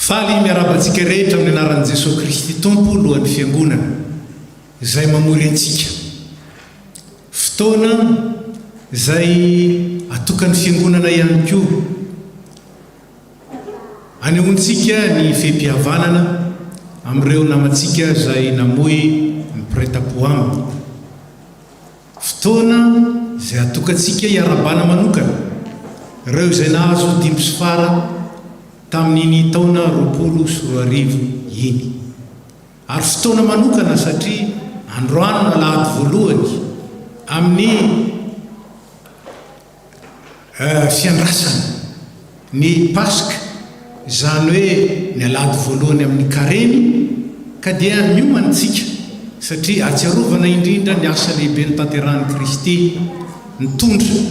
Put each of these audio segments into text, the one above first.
faly miarabantsika rehetra amin'ny anaran'i Jesosy Kristy tompo lohan'ny fiangonana izay mamory antsika fotoana izay atokan'ny fiangonana ihany koa anehoantsika ny fehmpihavanana amin'ireo namantsika izay namoy mipreta-po aminy fotoana izay atokantsika hiarabana manokana ireo izay nahazo dimy sy fara tamin'iny taona 2024 iny ary fotoana manokana satria androany nalahady voalohany amin'ny fiandrasana ny paska izany hoe ny alahady voalohany amin'ny kareny ka dia miomantsika satria atsiarovana indrindra ny asa lehibe ny tanterahany Kristy nitondra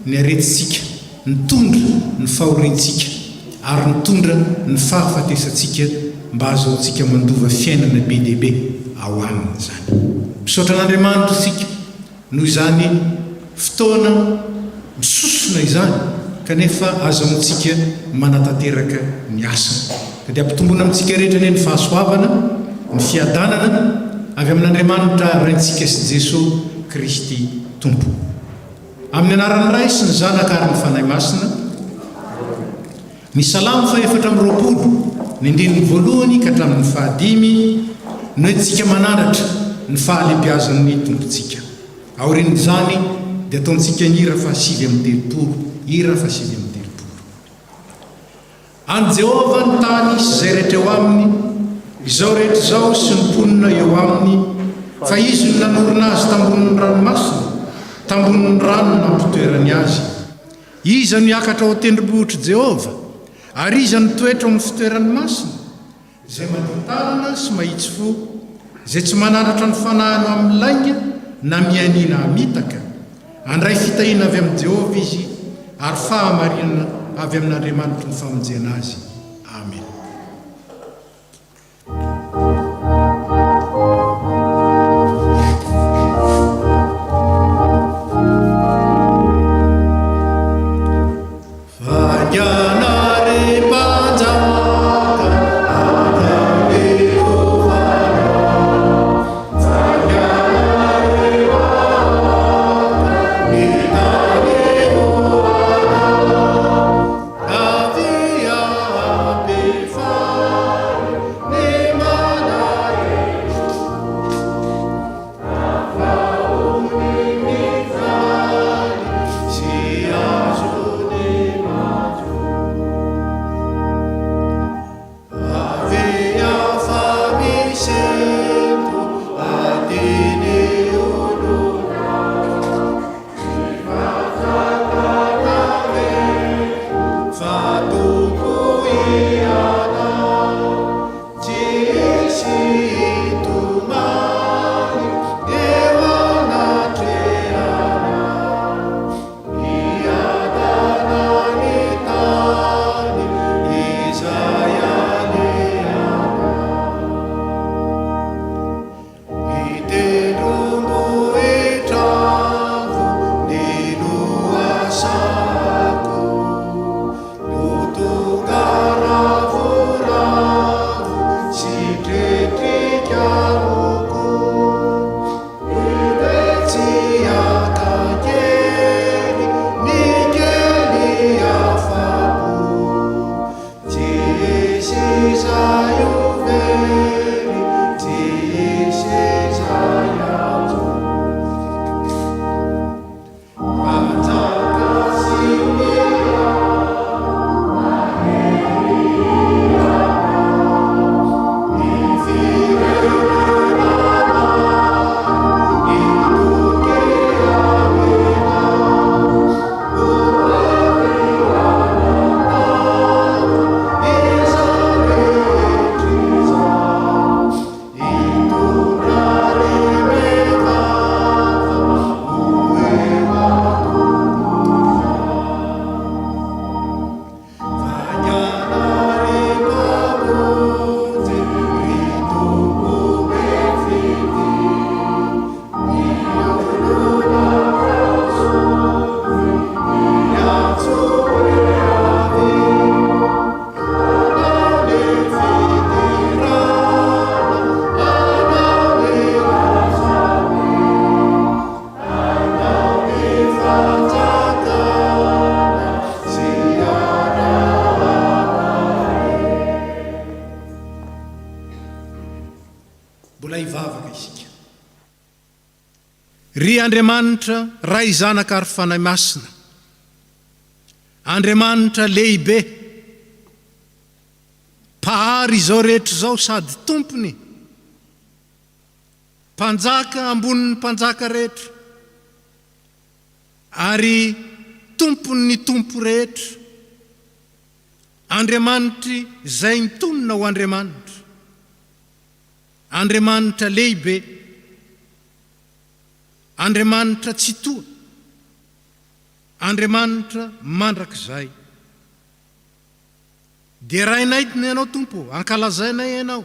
ny aretintsika nitondra ny fahorentsika ary nitondra ny fahafatesantsika mba azahoantsika mandova fiainana be dehibe ao aminy zany misaotra an'Andriamanitra isika noho izany fotoana misosona izany kanefa azahoantsika manatanteraka ny asa ka dia ampitombona amintsika rehetra ny fahasoavana ny fiadanana avy amin'Andriamanitra raintsika sy Jesosy Kristy tompo amin'ny anaran'ny Ray sy ny Zanaka ary ny fanahy masina ny salamo fa 420 ny andininy voalohany ka hatramin'ny fahadimy no entsika mananatra ny fahalembiazan'ny tompontsika aorian'izany dia ataontsika ny hira fa 7:30 hira fa 7:30 any Jehova ny tany sy izay rehetra eo aminy izao rehetra izao sy ny mponina eo aminy fa izy no nanorina azy tambonin'ny ranomasina tambonin'ny rano nampitoerany azy iza no hiakatra ao tendrombohitry Jehova ary iza no toetra amin'ny fitoerany masina izay matintarana sy mahitsy fo izay tsy mananatra ny fanahano amin'ny lainga na mianina hamitaka andray fitahiana avy amin'ny Jehova izy ary fahamarinana avy amin'Andriamanitra ny famonjena azy. Amen. Be ry Andriamanitra ray zanaka ary fanahy masina, Andriamanitra lehibe, mpahary izao rehetra izao sady tompony, mpanjaka ambonin'ny mpanjaka rehetra ary tompony ny tompo rehetra, Andriamanitra izay mitonona ho Andriamanitra, Andriamanitra lehibe, Andriamanitra tsy toa, Andriamanitra mandrakizay. Dia rainaitiny ianao Tompo, ankalazainay ianao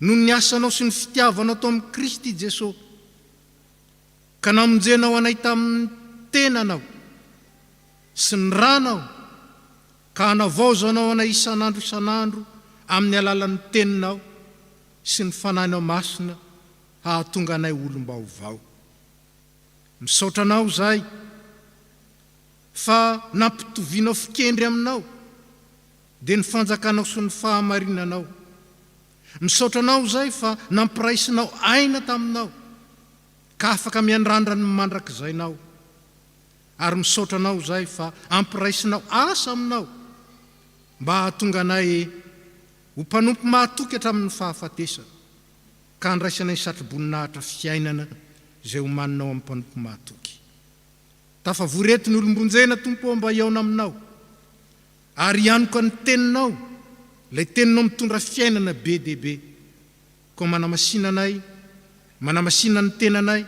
noho ny asanao sy ny fitiavanao tao amin'ny Kristy Jesosy, ka namonjenao anay tamin'ny tenanao sy ny ranao, ka hanavaozanao anay isan'andro amin'ny alalan'ny teninao sy ny fanahinao masina, hahatonga anay olom-baovao. Misaotra anao zay fa nampitovianao fikendry aminao dia ny fanjakanao sy ny fahamarinanao. Misaotra anao zay fa nampiraisinao aina taminao, ka afaka miandrandra ny mandrakizainao. Ary misaotra anao zay fa ampiraisinao asa aminao mba hahatonga anay ho mpanompo mahatoky hatramin'ny fahafatesana, ka andraisanay satroboninahitra fiainana izay ho maninao amin'ny mpanompo mahatoky. Tafavory ny olombonjena Tompo mba hiaona aminao, ary ianoko ny teninao, ilay teninao mitondra fiainana be dia be, ko manamasina anay, manamasina ny tenanay,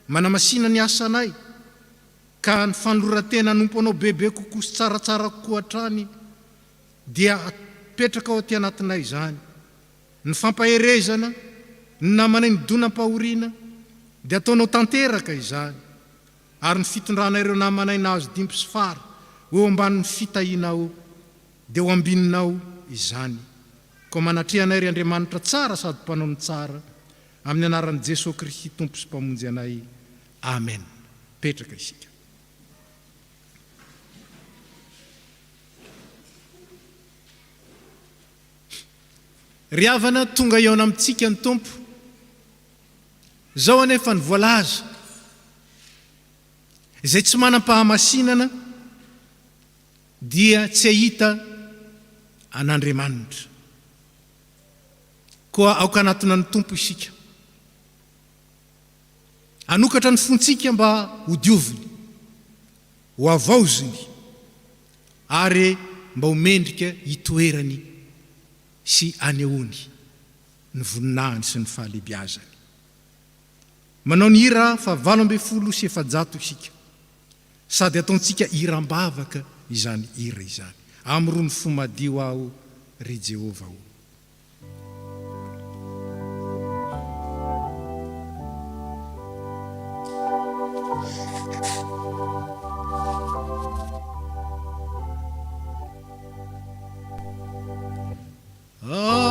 manamasina ny asanay, ka ny fanoloran-tena hanompo anao bebe kokoa sy tsaratsara kokoa hatrany dia apetraka ao aty anatinay izany. Ny fampaherezana, ny namanay ny donam-pahoriana dia ataonao tanteraka izany, ary ny fitondrana ireo namanay nahazo dimpy sy fara eo ambanin'ny fitahianao dia ho ambininao izany. Ko manatrihanay ry Andriamanitra tsara sady mpanao ny tsara, amin'ny anaran'i Jesosy Kristy Tompo sy mpamonjy anay. Amen. Petraka isika. Ry havana tonga iaona amintsika ny Tompo, zao anefa ny voalaza izay tsy manam-pahamasinana dia tsy ahita an'Andriamanitra. Koa aoka anatina ny Tompo isika, anokatra ny fontsika mba ho dioviny, ho avaoziny, ary mba ho mendrika hitoerany sy anehoany ny voninahiny sy ny fahalebiazany. Manao ny hira fa 850 isika, sady ataontsika hiram-bavaka izany hira izany. Amrony fo madio aho ry Jehova o. Oh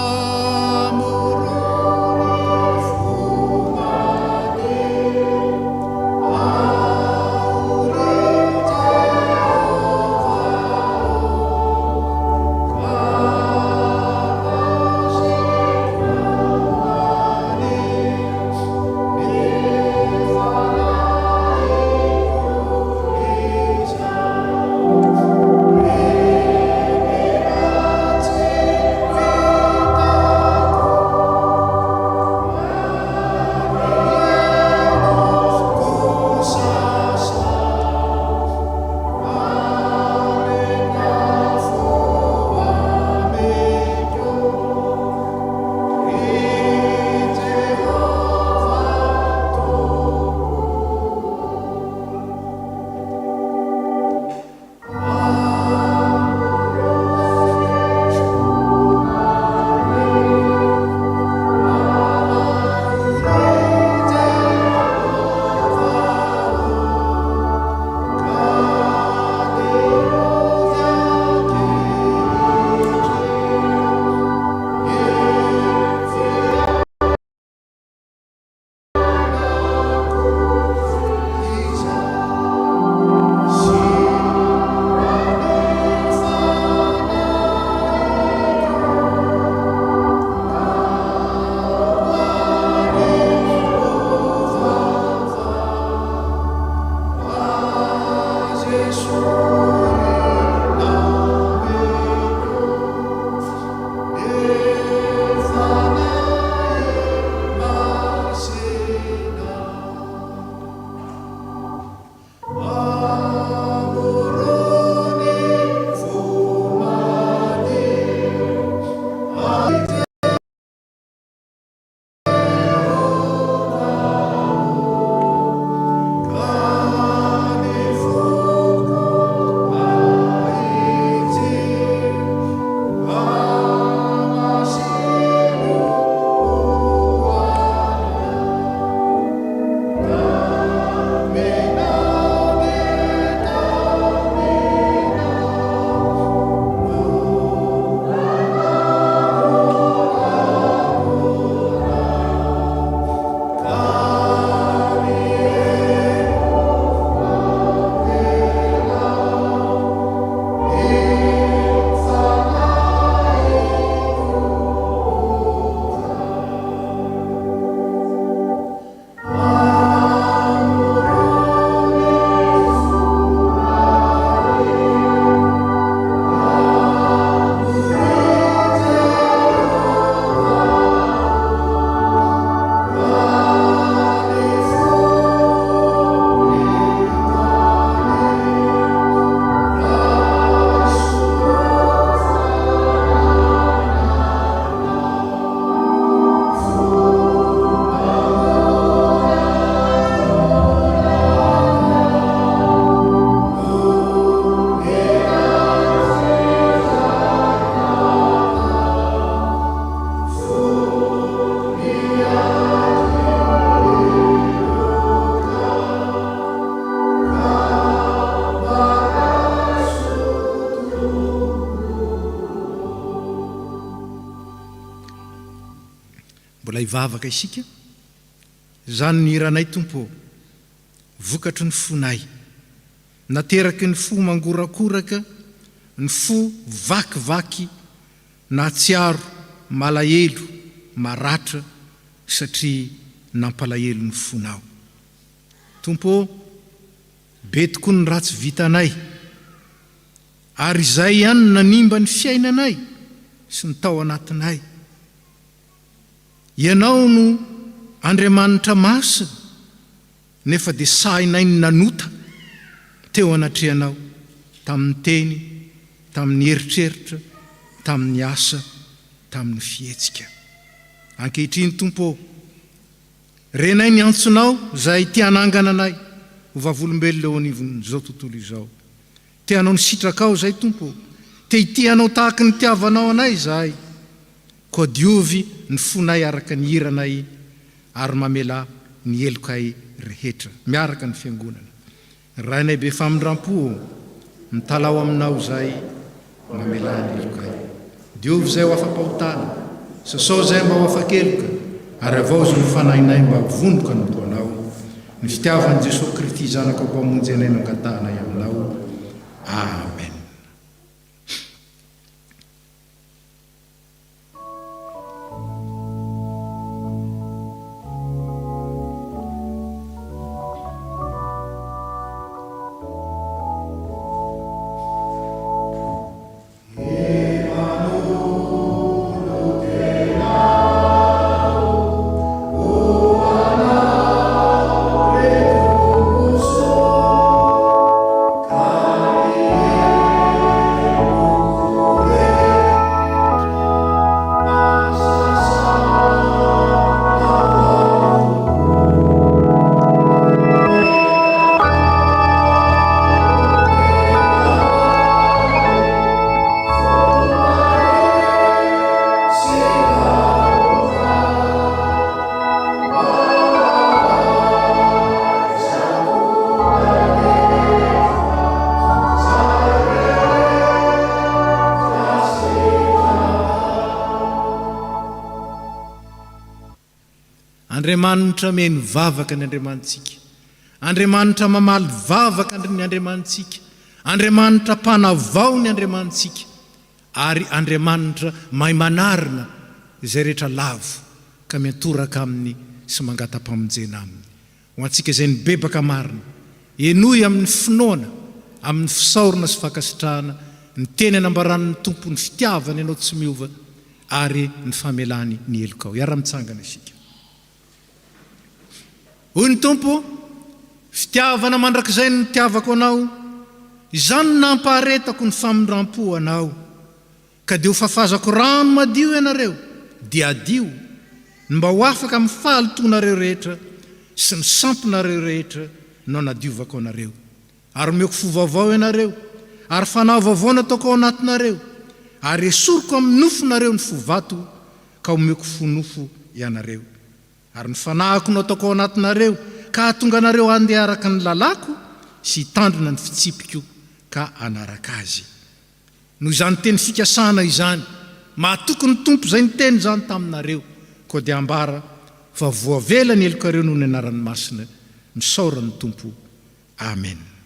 mbola ivavaka isika zany ny iranay tompo vokatry ny fonay nateraky ny fo mangorakoraka ny fo vakivaky na tsiaro malahelo maratra satria nampalahelo ny fonao tompo be tokoa ny ratsy vitanay ary izay ihany nanimba ny fiainanay sy ny tao anatinay ianao no Andriamanitra masina nefa dia sahinay ny nanota teo anatrehanao tamin'ny teny tamin'ny eritreritra tamin'ny asa tamin'ny fihetsika ankehitriny tompo renay ny antsonao zay tianangana anay ho vavolombelona eo anivon'izao tontolo izao tianao ny sitrakao zay tompo te hitianao tahaka ny tiavanao anay zahay koa diovy ny fonay araka ny iranay ary mamela ny elokay rehetra miaraka ny fiangonana rainay be famindram-po mitalao aminao zay mamela ny elokay diovy zay ho afa-pahotana sasao zay mba ho afa-keloka ary avao zo ny fanahinay mba vonoka ny loanao ny fitiavan'i Jesosy Kristy zanaka mpamonjy anay nangatanay aminao amen. Andriamanitra meno vavaka ny Andriamanitsika Andriamanitra mamaly vavaka ny Andriamanitsika Andriamanitra mpanavao ny Andriamanitsika ary Andriamanitra mahay manarina izay rehetra lavo ka miantoraka aminy sy mangata-pamonjena aminy ho antsika izay nibebaka marina enoy amin'ny finoana amin'ny fisaorana sy fakasitrahana ny teny anambaran'ny tompo ny fitiavany ianao tsy miova ary ny famelany ny elokao. Iara-mitsangana isika. Hoy ny tompo, fitiavana mandrakizay ny tiavako anao, izany nampaharetako ny famindram-po anao, ka dia ho fafazako rano madio ianareo, dia adio ny mba ho afaka mifaly tonareo rehetra sy ny sampinareo rehetra no nadiovako anareo. Ary omeko fo vaovao ianareo, ary fanao vaovao nataoko ao anatinareo, ary esoriko amin'ny nofonareo ny fo vato, ka omeko fo nofo ianareo. Ary ny fanahiko nataoko ao anatinareo, ka hatonga anareo andeha araka ny lalako sy hitandrina ny fitsipiko ka anaraka azy. Noho izany teny fikasana izany, mahatoky ny tompo izay niteny izany taminareo, koa dia ambara fa voavela ny elokareo noho ny anaran'ny masina, misaoran'ny tompo. Amen.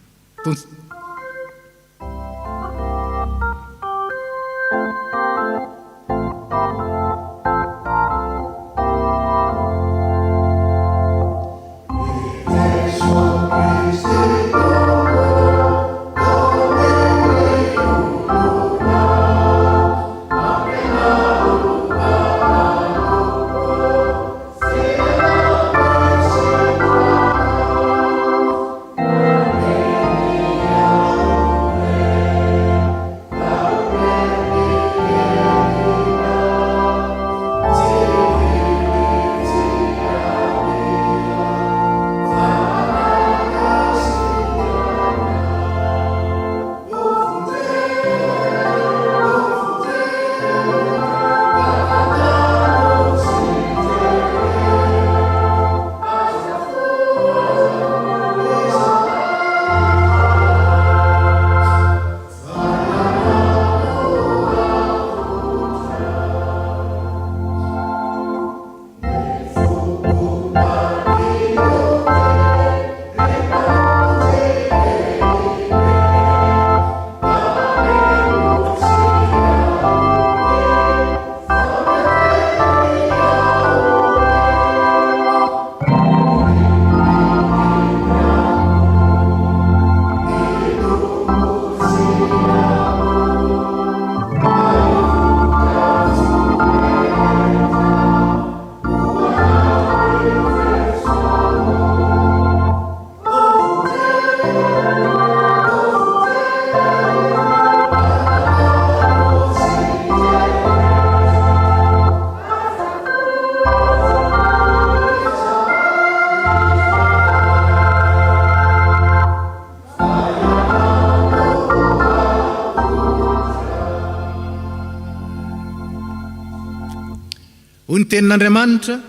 Hoy ny tenin'Andriamanitra,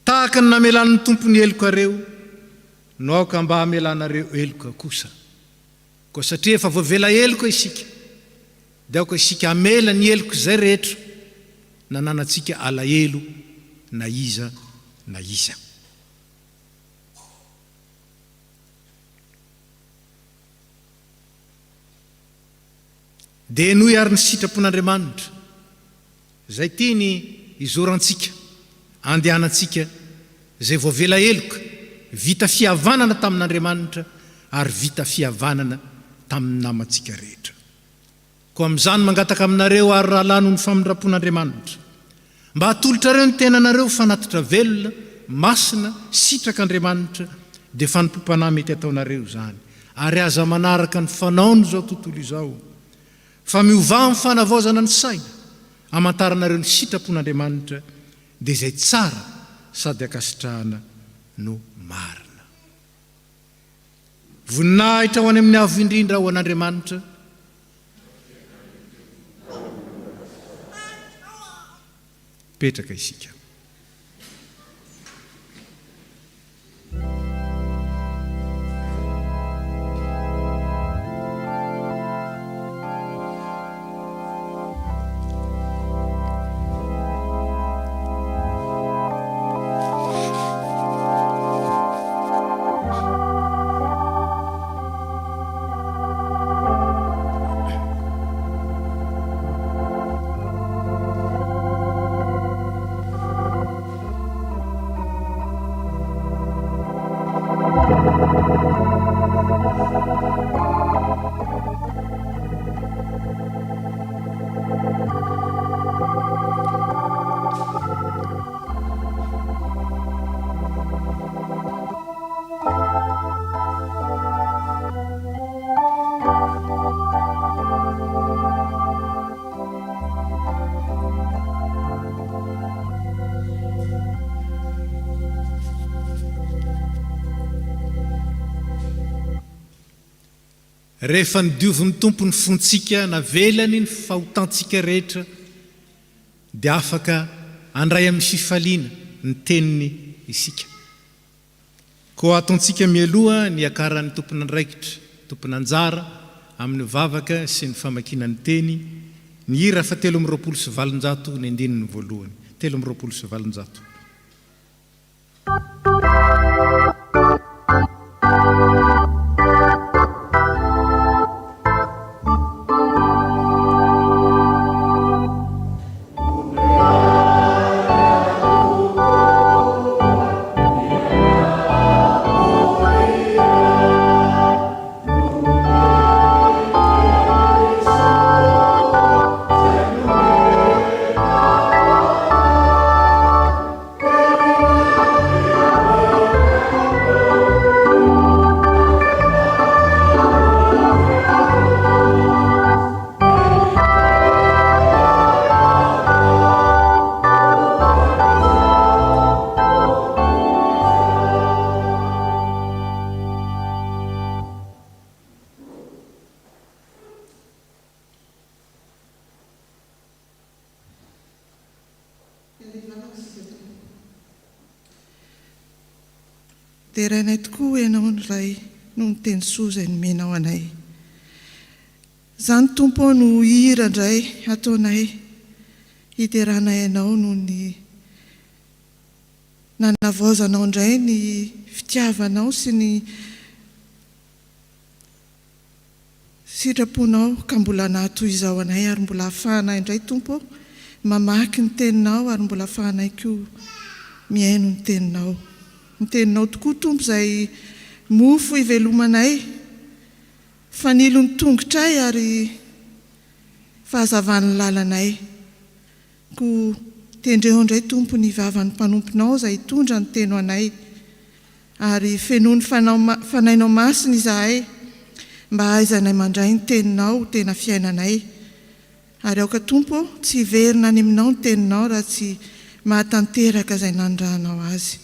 tahaka ny namelan'ny tompony elokareo, no aoka mba hamelanareo eloka kosa. Koa satria efa voavela eloka isika, dia aoka isika hamela ny eloka izay rehetra nananantsika alahelo na iza na iza. Dia noho ary ny sitrapon'Andriamanitra zay tiany izorantsika, andehanantsika zay voavela eloka, vita fihavanana tamin'Andriamanitra ary vita fihavanana tamin'ny namantsika rehetra. Koa amin'izany mangataka aminareo ary rahalano ny famindrapon'Andriamanitra, mba hatolotrareo ny tenanareo fanatitra velona, masina, sitrak'Andriamanitra, dia fanompom-panahy mety ataonareo zany, ary aza manaraka ny fanaony zao tontolo izao, fa miova amin'ny fanavaozana ny saina, amantaranareo ny sitrapon'Andriamanitra, dia izay tsara sady akasitrahana no marina. Voninahitra ho any amin'ny avo indrindra ho an'Andriamanitra, petraka isika. rehefa nidiovin'ny tompo ny fontsika navelany ny fahotantsika rehetra dia afaka andray amin'ny fifaliana ny teniny isika. Koa ataontsika mialoha ny akaran'ny tompony andraikitra, tompony anjara amin'ny vavaka sy ny famakinany teny, ny hira fa 320 ny andininy voalohany. 320. Dia rainay tokoa ianao ny ray no ny teny soa izay nomenao anay. Izany Tompo no hira indray ataonay hiteranay ianao no ny nanavaozanao indray ny fitiavanao sy ny sitraponao ka mbola nahatoy izao anay ary mbola hafahanay indray Tompo mamaky ny teninao ary mbola hafahanay koa miaino ny teninao. Ny teninao tokoa Tompo izay mofo ivelomanay, fanilo ny tongotray ary fahazavan'ny lalanay. Ko tendreo indray Tompo ny vavan'ny mpanomponao izay hitondra ny teno anay ary fenoa ny fanainao masina izahay mba hahaizanay mandray ny teninao tena fiainanay. Ary aoka Tompo tsy hiverina any aminao ny teninao raha tsy mahatanteraka izay nandrahanao azy.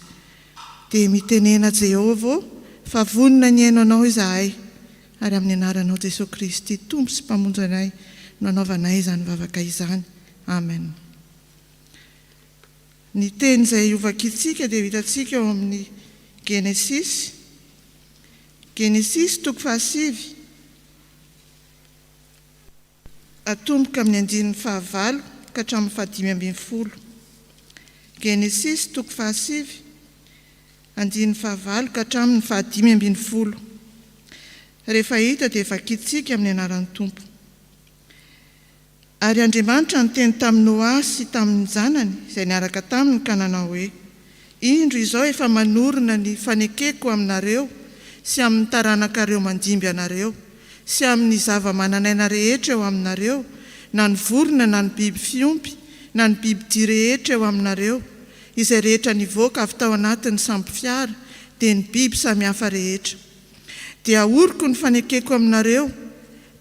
Dia mitenena Jehovah fa vonina ny aino izahay ary amin'ny anaranao Jesosy Kristy Tompo sy mpamonjy anay no anaovanay izany vavaka izany. Amen. Ny teny izay iovankitsika dia hitantsika eo amin'ny Genesis 7 atomboka amin'ny 9 ka hatramin'ny 5. Genesis 7 9 ka hatramin'ny 5. Rehefa hita dia vakitsika amin'ny anaran'ny Tompo. Ary Andriamanitra niteny tamin'ny Noa sy tamin'ny zanany izay niaraka taminy ka nanao hoe: indro izao efa manorina ny fanekeko aminareo sy amin'ny taranakareo mandimby anareo sy amin'ny zava-mananaina rehetra eo aminareo, na ny vorona na ny biby fiompy na ny biby dia rehetra eo aminareo, izay rehetra nivoaka avy tao anatin'ny samby fiara dia ny biby samihafa rehetra. Dia ahoriko ny fanekeko aminareo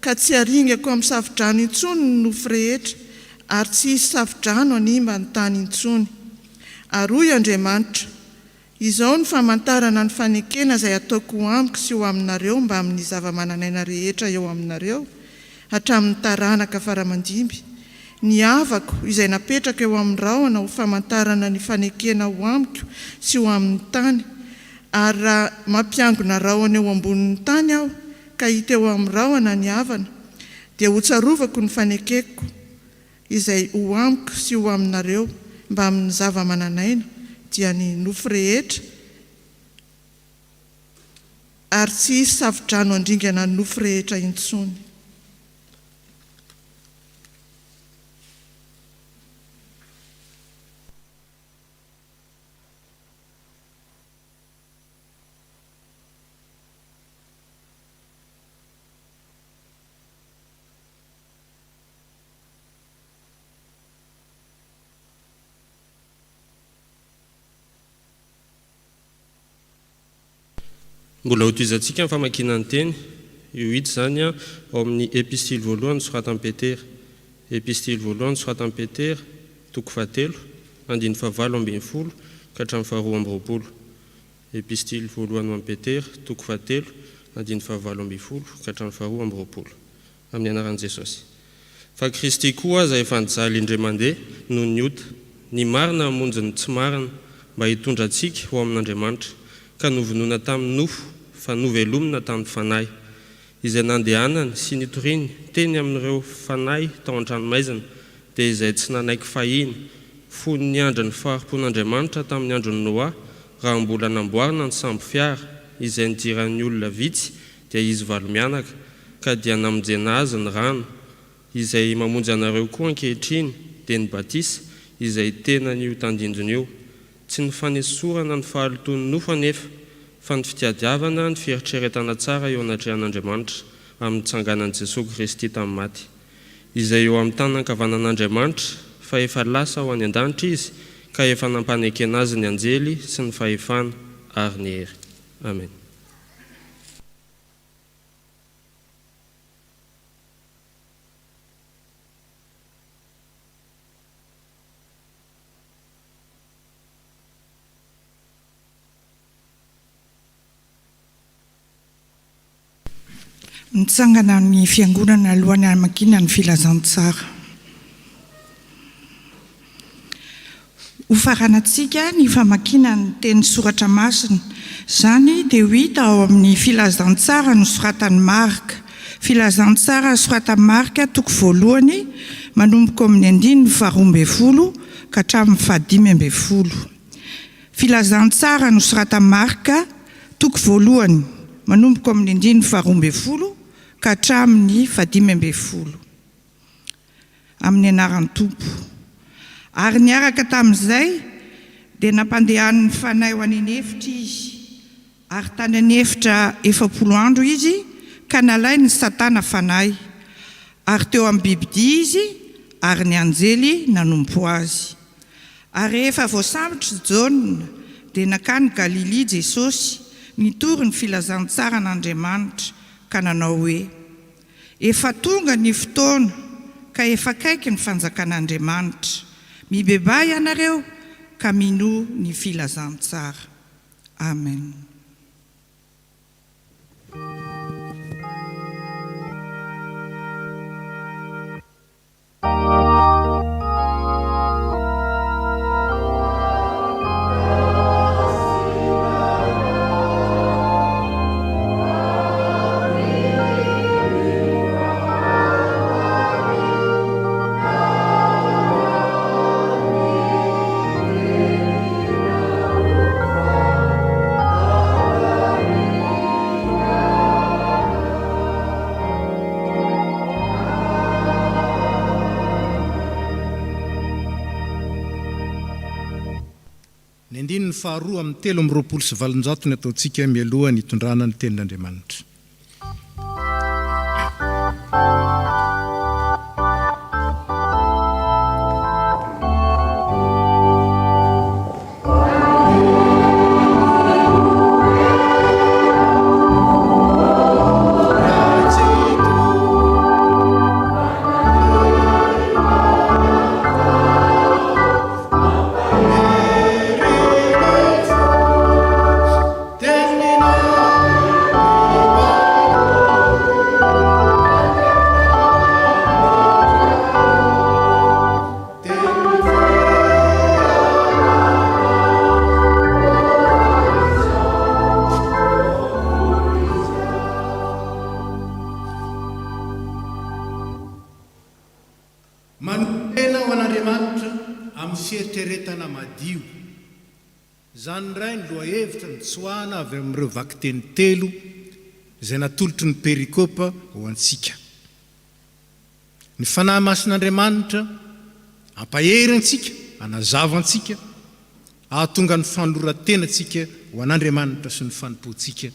ka tsy haringako amin'ny safidrano intsony ny nofo rehetra, ary tsy hisy safidrano hanimba ny tany intsony. Ary hoy Andriamanitra: izao ny famantarana ny fanekena izay ataoko ho amiko sy ho aminareo mba amin'ny zava-mananaina rehetra eo aminareo hatramin'ny taranaka faramandimby. Ny havako izay napetraka eo amin'ny rahona ho famantarana ny fanekena ho amiko sy ho amin'ny tany. Ary raha mampiangona rahona eo ambonin'ny tany aho ka hita eo amin'ny rahona ny havana, dia hotsarovako ny fanekeko izay ho amiko sy ho aminareo mba amin'ny zava-mananaina, dia ny nofo rehetra, ary tsy hisy safidrano handringana ny nofo rehetra intsony. Mbola hotoizantsika ny famakinany teny io hita zany ao amin'ny epistily voalohany soratany Petera. Epistily voalohany soratany Petera, toko 7, andiny 7:20 ka hatramin'ny 2:20. Epistily voalohany amin'ny Petera, toko 7, andiny 7:20 ka hatramin'ny 2:20. Amin'ny anaran'i Jesosy. Fa Kristy koa aza efa nijaly indray mandeha noho ny ota, ny marina hamonjy ny tsy marina mba hitondra antsika ho amin'Andriamanitra, ka novonoina tamin'ny nofo fa novelomina tamin'ny fanahy, izay nandehanany sy nitoriny teny amin'ireo fanahy tao an-tranomaizina, dia izay tsy nanaiky fahiny fony ny andro ny faharom-pon'Andriamanitra tamin'ny andron'ny Noa, raha mbola namboarina ny sambo fiara izay nidiran'ny olona vitsy dia izy valo mianaka, ka dia namonjena azy ny rano izay mamonjy anareo koa ankehitriny dia ny batisa izay tena n'io tandindony io, tsy ny fanesorana ny fahalotony nofo anefa fa ny fitiadiavana ny fieritreretana tsara eo anatrehan'Andriamanitra amin'ny tsanganan'i Jesosy Kristy tamin'ny maty, izay eo amin'ny tanan-kavanan'Andriamanitra fa efa lasa ho any an-danitra izy, ka efa nampanekena azy ny anjely sy ny fahefana ary ny hery. Amen. Mitsangana ny fiangonana alohan'ny hamakina ny filazantsara. Ho faranantsika ny famakina ny teny soratra masina, zany dia ho hita ao amin'ny filazantsara nosoratan'ny Marka. Filazantsara soratan'ny Marka, toko 1, manomboka amin'ny 2:20 ka hatramin'ny 5:20. Filazantsara nosoratan'ny Marka, toko 1, manomboka amin'ny 2:20 ka hatramin'ny 5:20. Amin'ny anaran'ny Tompo. Ary niaraka tamin'izay dia nampandehan'ny fanahy ho any efitra izy, ary tany anefitra 40 andro izy ka nalai ny Satana fanahy, ary teo amin'ny bibidia izy ary ny anjely nanompo azy. Ary efa voasambotra Jaona dia nakany Galilea Jesosy, nitory ny filazantsara n'Andriamanitra ka nanao hoe: efa tonga ny fotoana ka efa akaiky ny fanjakan'Andriamanitra, mibebay ianareo ka mino ny filazantsara. Amen. Ny faharoa amin'ny 3:20 ny ataontsika mialoha ny hitondrana ny tenin'Andriamanitra. Manomena ho an'Andriamanitra amin'ny fieritreretana madio. Zany ray ny lohahevitra mitsoahana avy amin'ireo vakiteny 3 izay natolotry ny perikopa ho antsika. Ny fanahy masin'Andriamanitra ampahery antsika, anazava antsika, ahatonga ny fanoloran-tenantsika ho an'Andriamanitra sy ny fanompoantsika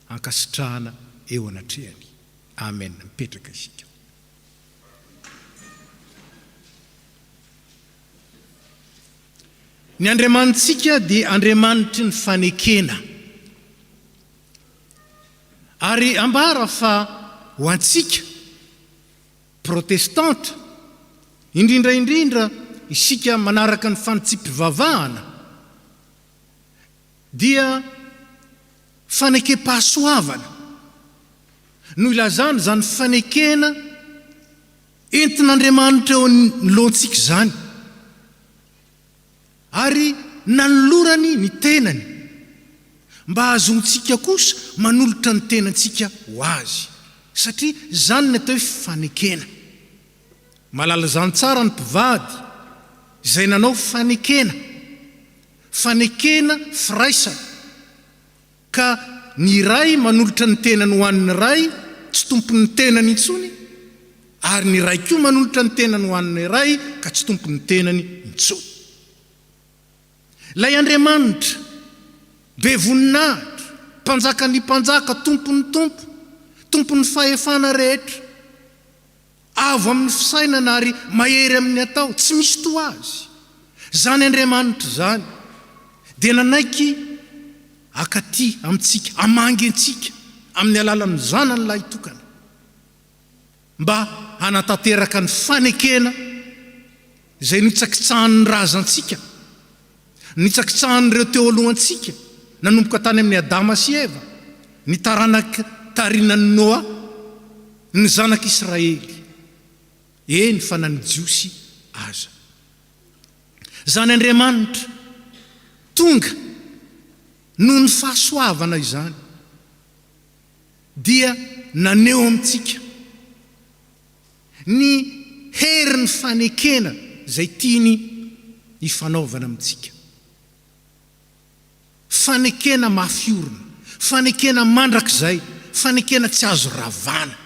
ankasitrahana eo anatrehany. Amen. Mipetraka isika. Ny Andriamanitsika dia Andriamanitry ny fanekena. Ary ambara fa ho antsika protestanta indrindraindrindra isika manaraka ny fanotsipivavahana dia fanekem-pahasoavana no ilazana zany fanekena entin'Andriamanitra eo nolontsika zany ary nanolorany ny tenany mba azontsika kosa manolotra ny tenantsika ho azy satria zany ny atao hoe fanekena. Malala zany tsara ny mpivady izay nanao fanekena firaisana ka ny ray manolotra ny tenany ho an'ny ray tsy tompony tenany intsony ary ny ray koa manolotra ny tenany ho an'ny ray ka tsy tompony tenany intsony. Lay Andriamanitra be voninahitra mpanjakany mpanjaka tompony tompony fahefana rehetra avo amin'ny fisainana ary mahery amin'ny atao tsy misy to azy zany Andriamanitra zany dia nanaiky akaty amintsika amangy antsika amin'ny alalan'ny zanany lahy tokana mba hanatanteraka ny fanekena izay nitsakitsahan'ny razantsika nitsakitsahan'ireo teo alohantsika nanomboka tany amin'ny Adama sy Eva ny taranaka tarinan'ny Noa ny zanak'Israely eny fa nanijiosy aza zany Andriamanitra tonga noho ny fahasoavana izany dia naneo amintsika ny herin'ny fanekena zay tiany ifanaovana amintsika, fanekena mafiorina, fanekena mandrakizay, fanekena tsy azo ravana.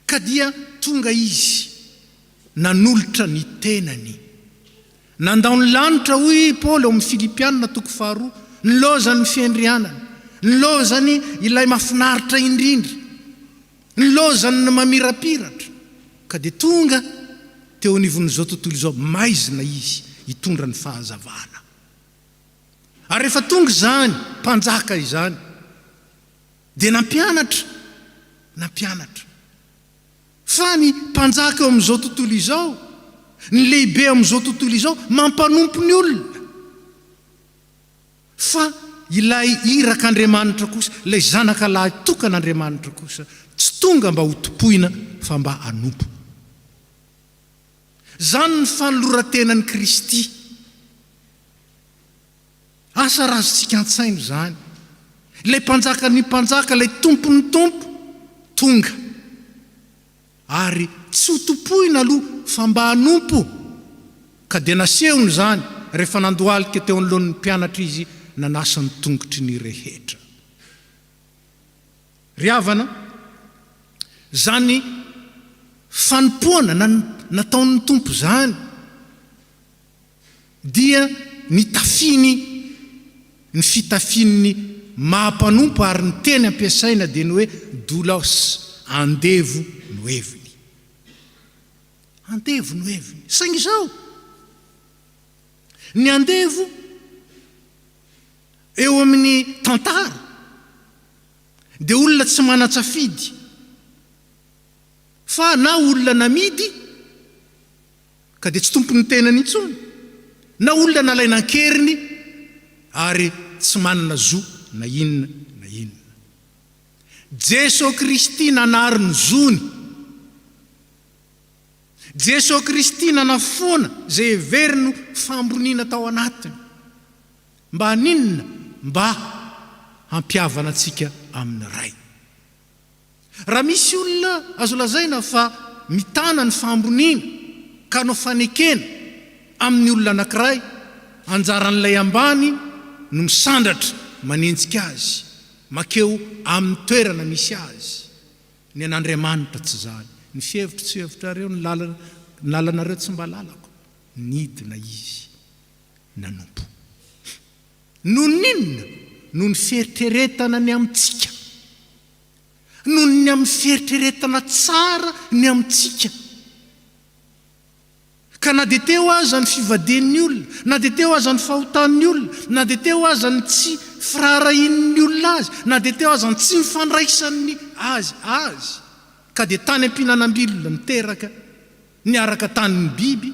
Ka dia tonga izy nanolotra ny tenany nandao ny lanitra hoy Paoly amin'ny Filipianina 4 nilozany fiandrianana, nilozany ilay mafinaritra indrindra, nilozany ny mamirapiratra. Ka dia tonga teo anivon'izao tontolo izao maizina izy hitondra ny fahazavana. Ary rehefa tonga zany mpanjaka izany dia nampianatra fa ny mpanjaka eo amin'izao tontolo izao, ny lehibe amin'izao tontolo izao mampanompo ny olona, fa ilay irak'Andriamanitra kosa, ilay zanaka lahy tokan'Andriamanitra kosa tsy tonga mba ho topoina fa mba hanompo. Zany ny fanoloran-tenan'i Kristy. Asa razontsika an-tsaino zany. Ilay mpanjaka ny mpanjaka, ilay tompony tompo tonga ary tsy ho topoina aloha fa mba hanompo. Ka dia nasehony zany rehefa nandohalika teo anoloan'ny mpianatra izy nanasa ny tongotry ny rehetra. Ry havana, zany fanompoana nataon'ny tompo zany dia ny fitafian'ny mahampanompo ary ny teny ampiasaina dia ny hoe doulos, andevo no heviny. Andevo no heviny. Saingy izao ny andevo eo amin'ny tantara dia olona tsy manan-tsafidy, fa na olona namidy ka dia tsy tompony tenany intsony, na olona nalaina ankeriny ary tsy manana zo na inona na inona. Jesosy Kristy nanary ny zony, Jesosy Kristy nanafoana zay heverino famboniana tao anatiny mba haninona, mba hampiavana antsika amin'ny ray. Raha misy olona azo lazaina fa mitana ny famboniana ka no fanekena amin'ny olona anankiray, anjaran'ilay ambany no misandratra manenjika azy makeo amin'ny toerana misy azy. Ny an'Andriamanitra tsy zany. Ny fihevitra tsy hevitrareo, ny lalanareo tsy mba lalako, nidina izy nanompo. Noho ninona? Noho ny fieritreretana ny amintsika, noho ny amin'ny fieritreretana tsara ny amintsika. Ka na dia teo aza ny fivadian'ny olona, na dia teo aza ny fahotan'ny olona, na dia teo aza ny tsy firarahin'ny olona azy na dia teo azany tsy mifandraisan'ny azy ka dia tany am-pihinanam-bilona miteraka niaraka tanin'ny biby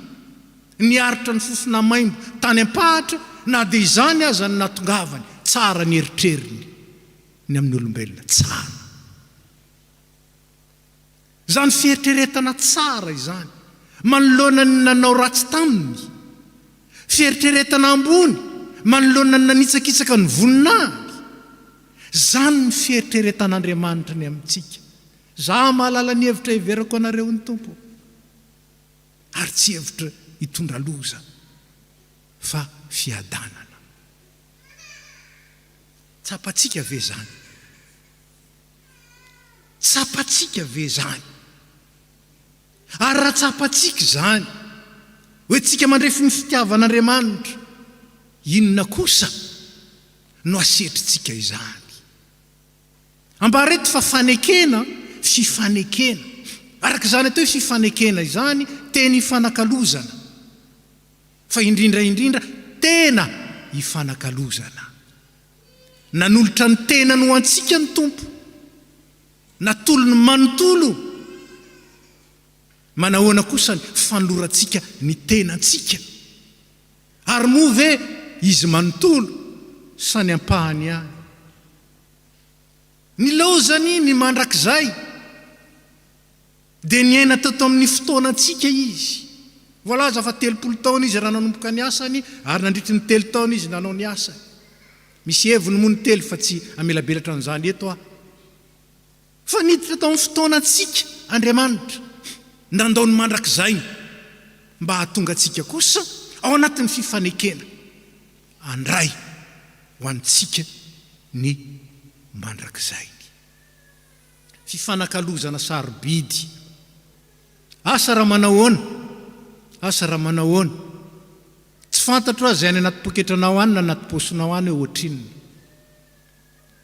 niaritra ny fofona maimbo tany am-pahatra na dia izany aza ny natongavany tsara ny eritreriny ny amin'ny olombelona tsara. Zany fieritreretana tsara izany manoloana ny nanao ratsy taminy, fieritreretana ambony manoloana ny nanitsakitsaka ny voninahiny. Zany ny fieritreretan'Andriamanitra ny amintsika. Za mahalala ny hevitra iverako anareo ny Tompo, ary tsy hevitra hitondra loza fa fiadanana. Tsapatsika ve zany? Tsapatsika ve zany? Ary raha tsapatsika zany hoe tsika mandrefy ny fitiavan'Andriamanitra, inona kosa no asetritsika izany? Ambareto fa fanekena, fifanekena. Araka zany atao hoe fifanekena izany teny ifanakalozana, fa indrindra tena ifanakalozana. Nanolotra ny tena no antsika ny Tompo, natolo ny manontolo, manahoana kosa ny fanolorantsika ny tenantsika. Ary moa ve izy manontolo sa ny ampahany any? Ny lozany ny mandrakizay dia niaina tato amin'ny fotoanantsika izy. Voalaza fa 30 taona izy raha nanomboka ny asany, ary nandritry ny 3 taona izy nanao ny asany. Misy heviny moa ny 3 fa tsy amelabelatra an'izany eto aho. Fa niditra tao amin'ny fotoanantsika Andriamanitra nandao ny mandrakizay mba hahatonga antsika kosa ao anatin'ny fifanekena andray ho antsika ny mandrakizay. Fifanakalozana sarobidy. Asa raha manahoana? Asa raha manahoana? Tsy fantatro azy any anaty poketranao any na anaty paosinao any ohatrinona.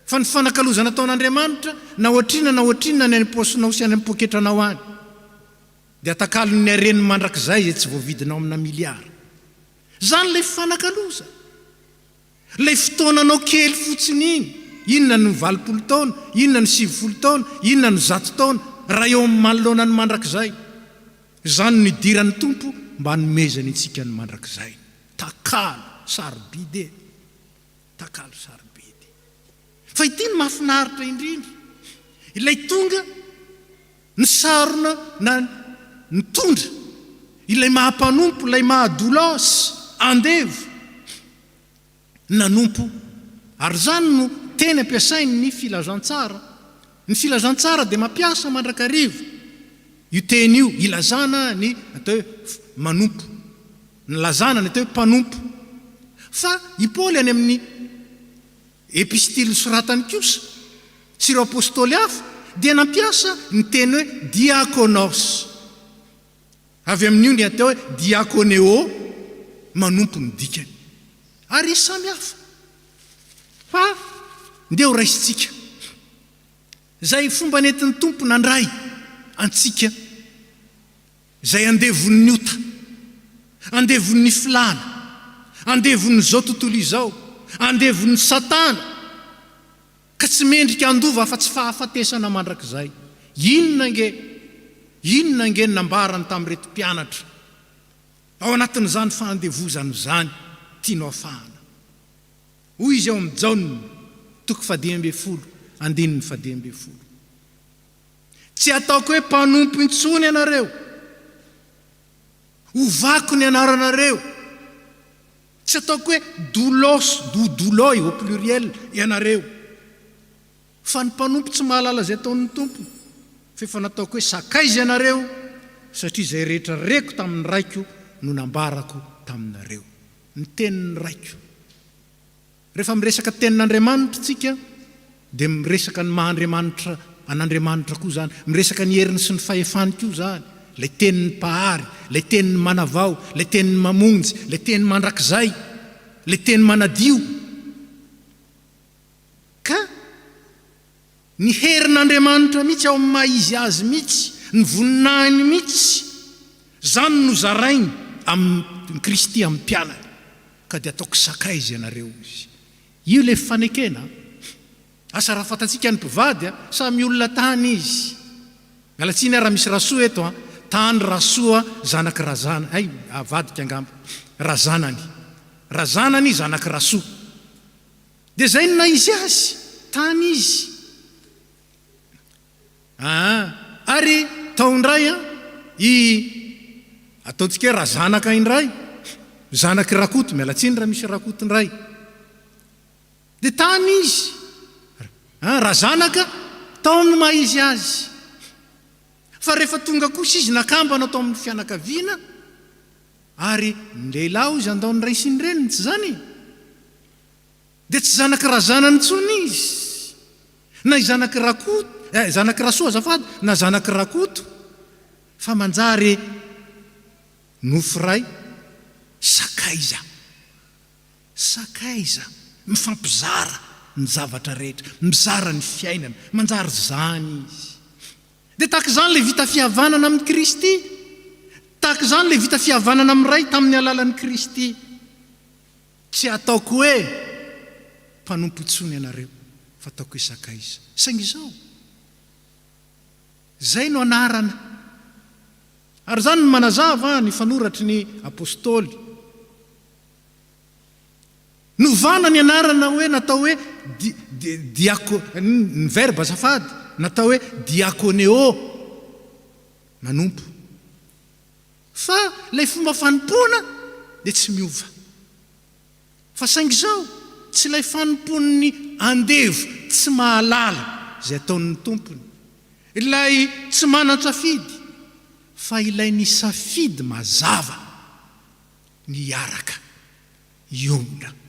Fa ny fanakalozana ataon'Andriamanitra na ohatrinona ny paosinao sy any poketranao any dia atakalony ny areny mandrakizay izay tsy voavidinao amina miliara. Zany ilay fanakalozana. Ilay fotoananao kely fotsiny iny, inona ny 20 taona, inona ny 70 taona, inona ny 100 taona, raha eo amin'ny manoloana ny mandrakizay. Zany ny diran'ny Tompo mba nomezany antsika ny mandrakizay. Takalo sarobidy, takalo sarobidy. Fa ity ny mahafinaritra indrindra. Ilay tonga ny sarona na ny tondra, ilay mahampanompo, ilay mahadolosy andevo nanompo. Ary zany no teny ampiasainy ny filazantsara. Ny filazantsara dia mampiasa mandrakarivo io teny io, ilazana ny atao hoe manompo, ny lazana ny atao hoe mpanompo. Fa i Paoly any amin'ny epistily soratany kosa sy ireo apôstôly hafa dia nampiasa ny teny hoe diakonos. Avy amin'io ny atao hoe diakoneo, manompo ny dikany. Ary samy hafa. Fa ndeo raisitsika. Zay fomba nentin'ny Tompo nandray antsika, zay andevon'ny ota, andevon'ny filana, andevon'ny zao tontolo izao, andevon'ny Satana, ka tsy mendrika andova fa tsy fahafatesana mandrakizay. Inona nge nambarany tamin'ireto mpianatra ao anatin'izany fandevozana zany tianao afahana. Hoy izy ao amin'ny Jaona 12:10, andininy 10. Tsy ataoko hoe mpanompo intsony ianareo, ovako ny anaranareo. Tsy ataoko hoe doloi au pluriel ianareo. Fa ny mpanompo tsy mahalala zay ataon'ny Tompo. Fefa nataoko hoe sakaizy ianareo, satria zay rehetra reko tamin'ny raiko no nambarako taminareo. Ny tenin'ny raiko. Rehefa miresaka tenin'Andriamanitra tsika dia miresaka ny mahandriamanitra an'Andriamanitra koa zany, miresaka ny heriny sy ny fahefany koa zany. Ilay tenin'ny pahary, ilay tenin'ny manavao, ilay tenin'ny mamonjy, ilay tenin'ny mandrakizay, ilay tenin'ny manadio. Ka ny herin'Andriamanitra mihitsy ao amin'ny maha-izy azy mihitsy, ny voninahiny mihitsy, zany no zarainy amin'ny Kristy amin'ny mpianany. Ka dia ataoko sakaizy ianareo izy. io le fanekena asa raha fatatsika ny mpivady samy olona tany izy mialatsiny raha misy rasoa eto tany rasoa zanaky razana ay avadika angamba razanany zanaky rasoa de zay na izy azy tany izy ary taondray ataontsika raha zanaka indray zanaky rakoto mialatsiny raha misy rakoto ndray de tany izy raha zanaka tao amin'ny maha izy azy fa rehefa tonga kosa izy nakambana atao amin'ny fianakaviana ary lehilahy izy andao ny ray sy ny reniny tsy zany de tsy zanaky razanany tsony izy na zanaky rakoto zanaky rasoa azafady na zanaky rakoto fa manjary nofo ray sakaiza mifampizara ny zavatra rehetra mizara ny fiainana manjary zany izy de tahaka zany le vita fihavanana amin'ny Kristy tahaka zany le vita fihavanana amin'ny ray tamin'ny alalan'ny Kristy tsy ataoko hoe mpanompontsony ianareo fa ataoko hoe sakaiza saingy izao zay no anarana ary zany ny manazava ny fanoratry ny apôstôly novana ny anarana hoe natao hoe ny verbe azafady natao hoe diakoneo manompo fa lay fomba fanompona de tsy miova fa saingy zao tsy lay fanompony andevo tsy mahalala zay ataon'ny tompony ilay tsy manan-tsafidy fa ilay ny safidy mazava ny araka iomona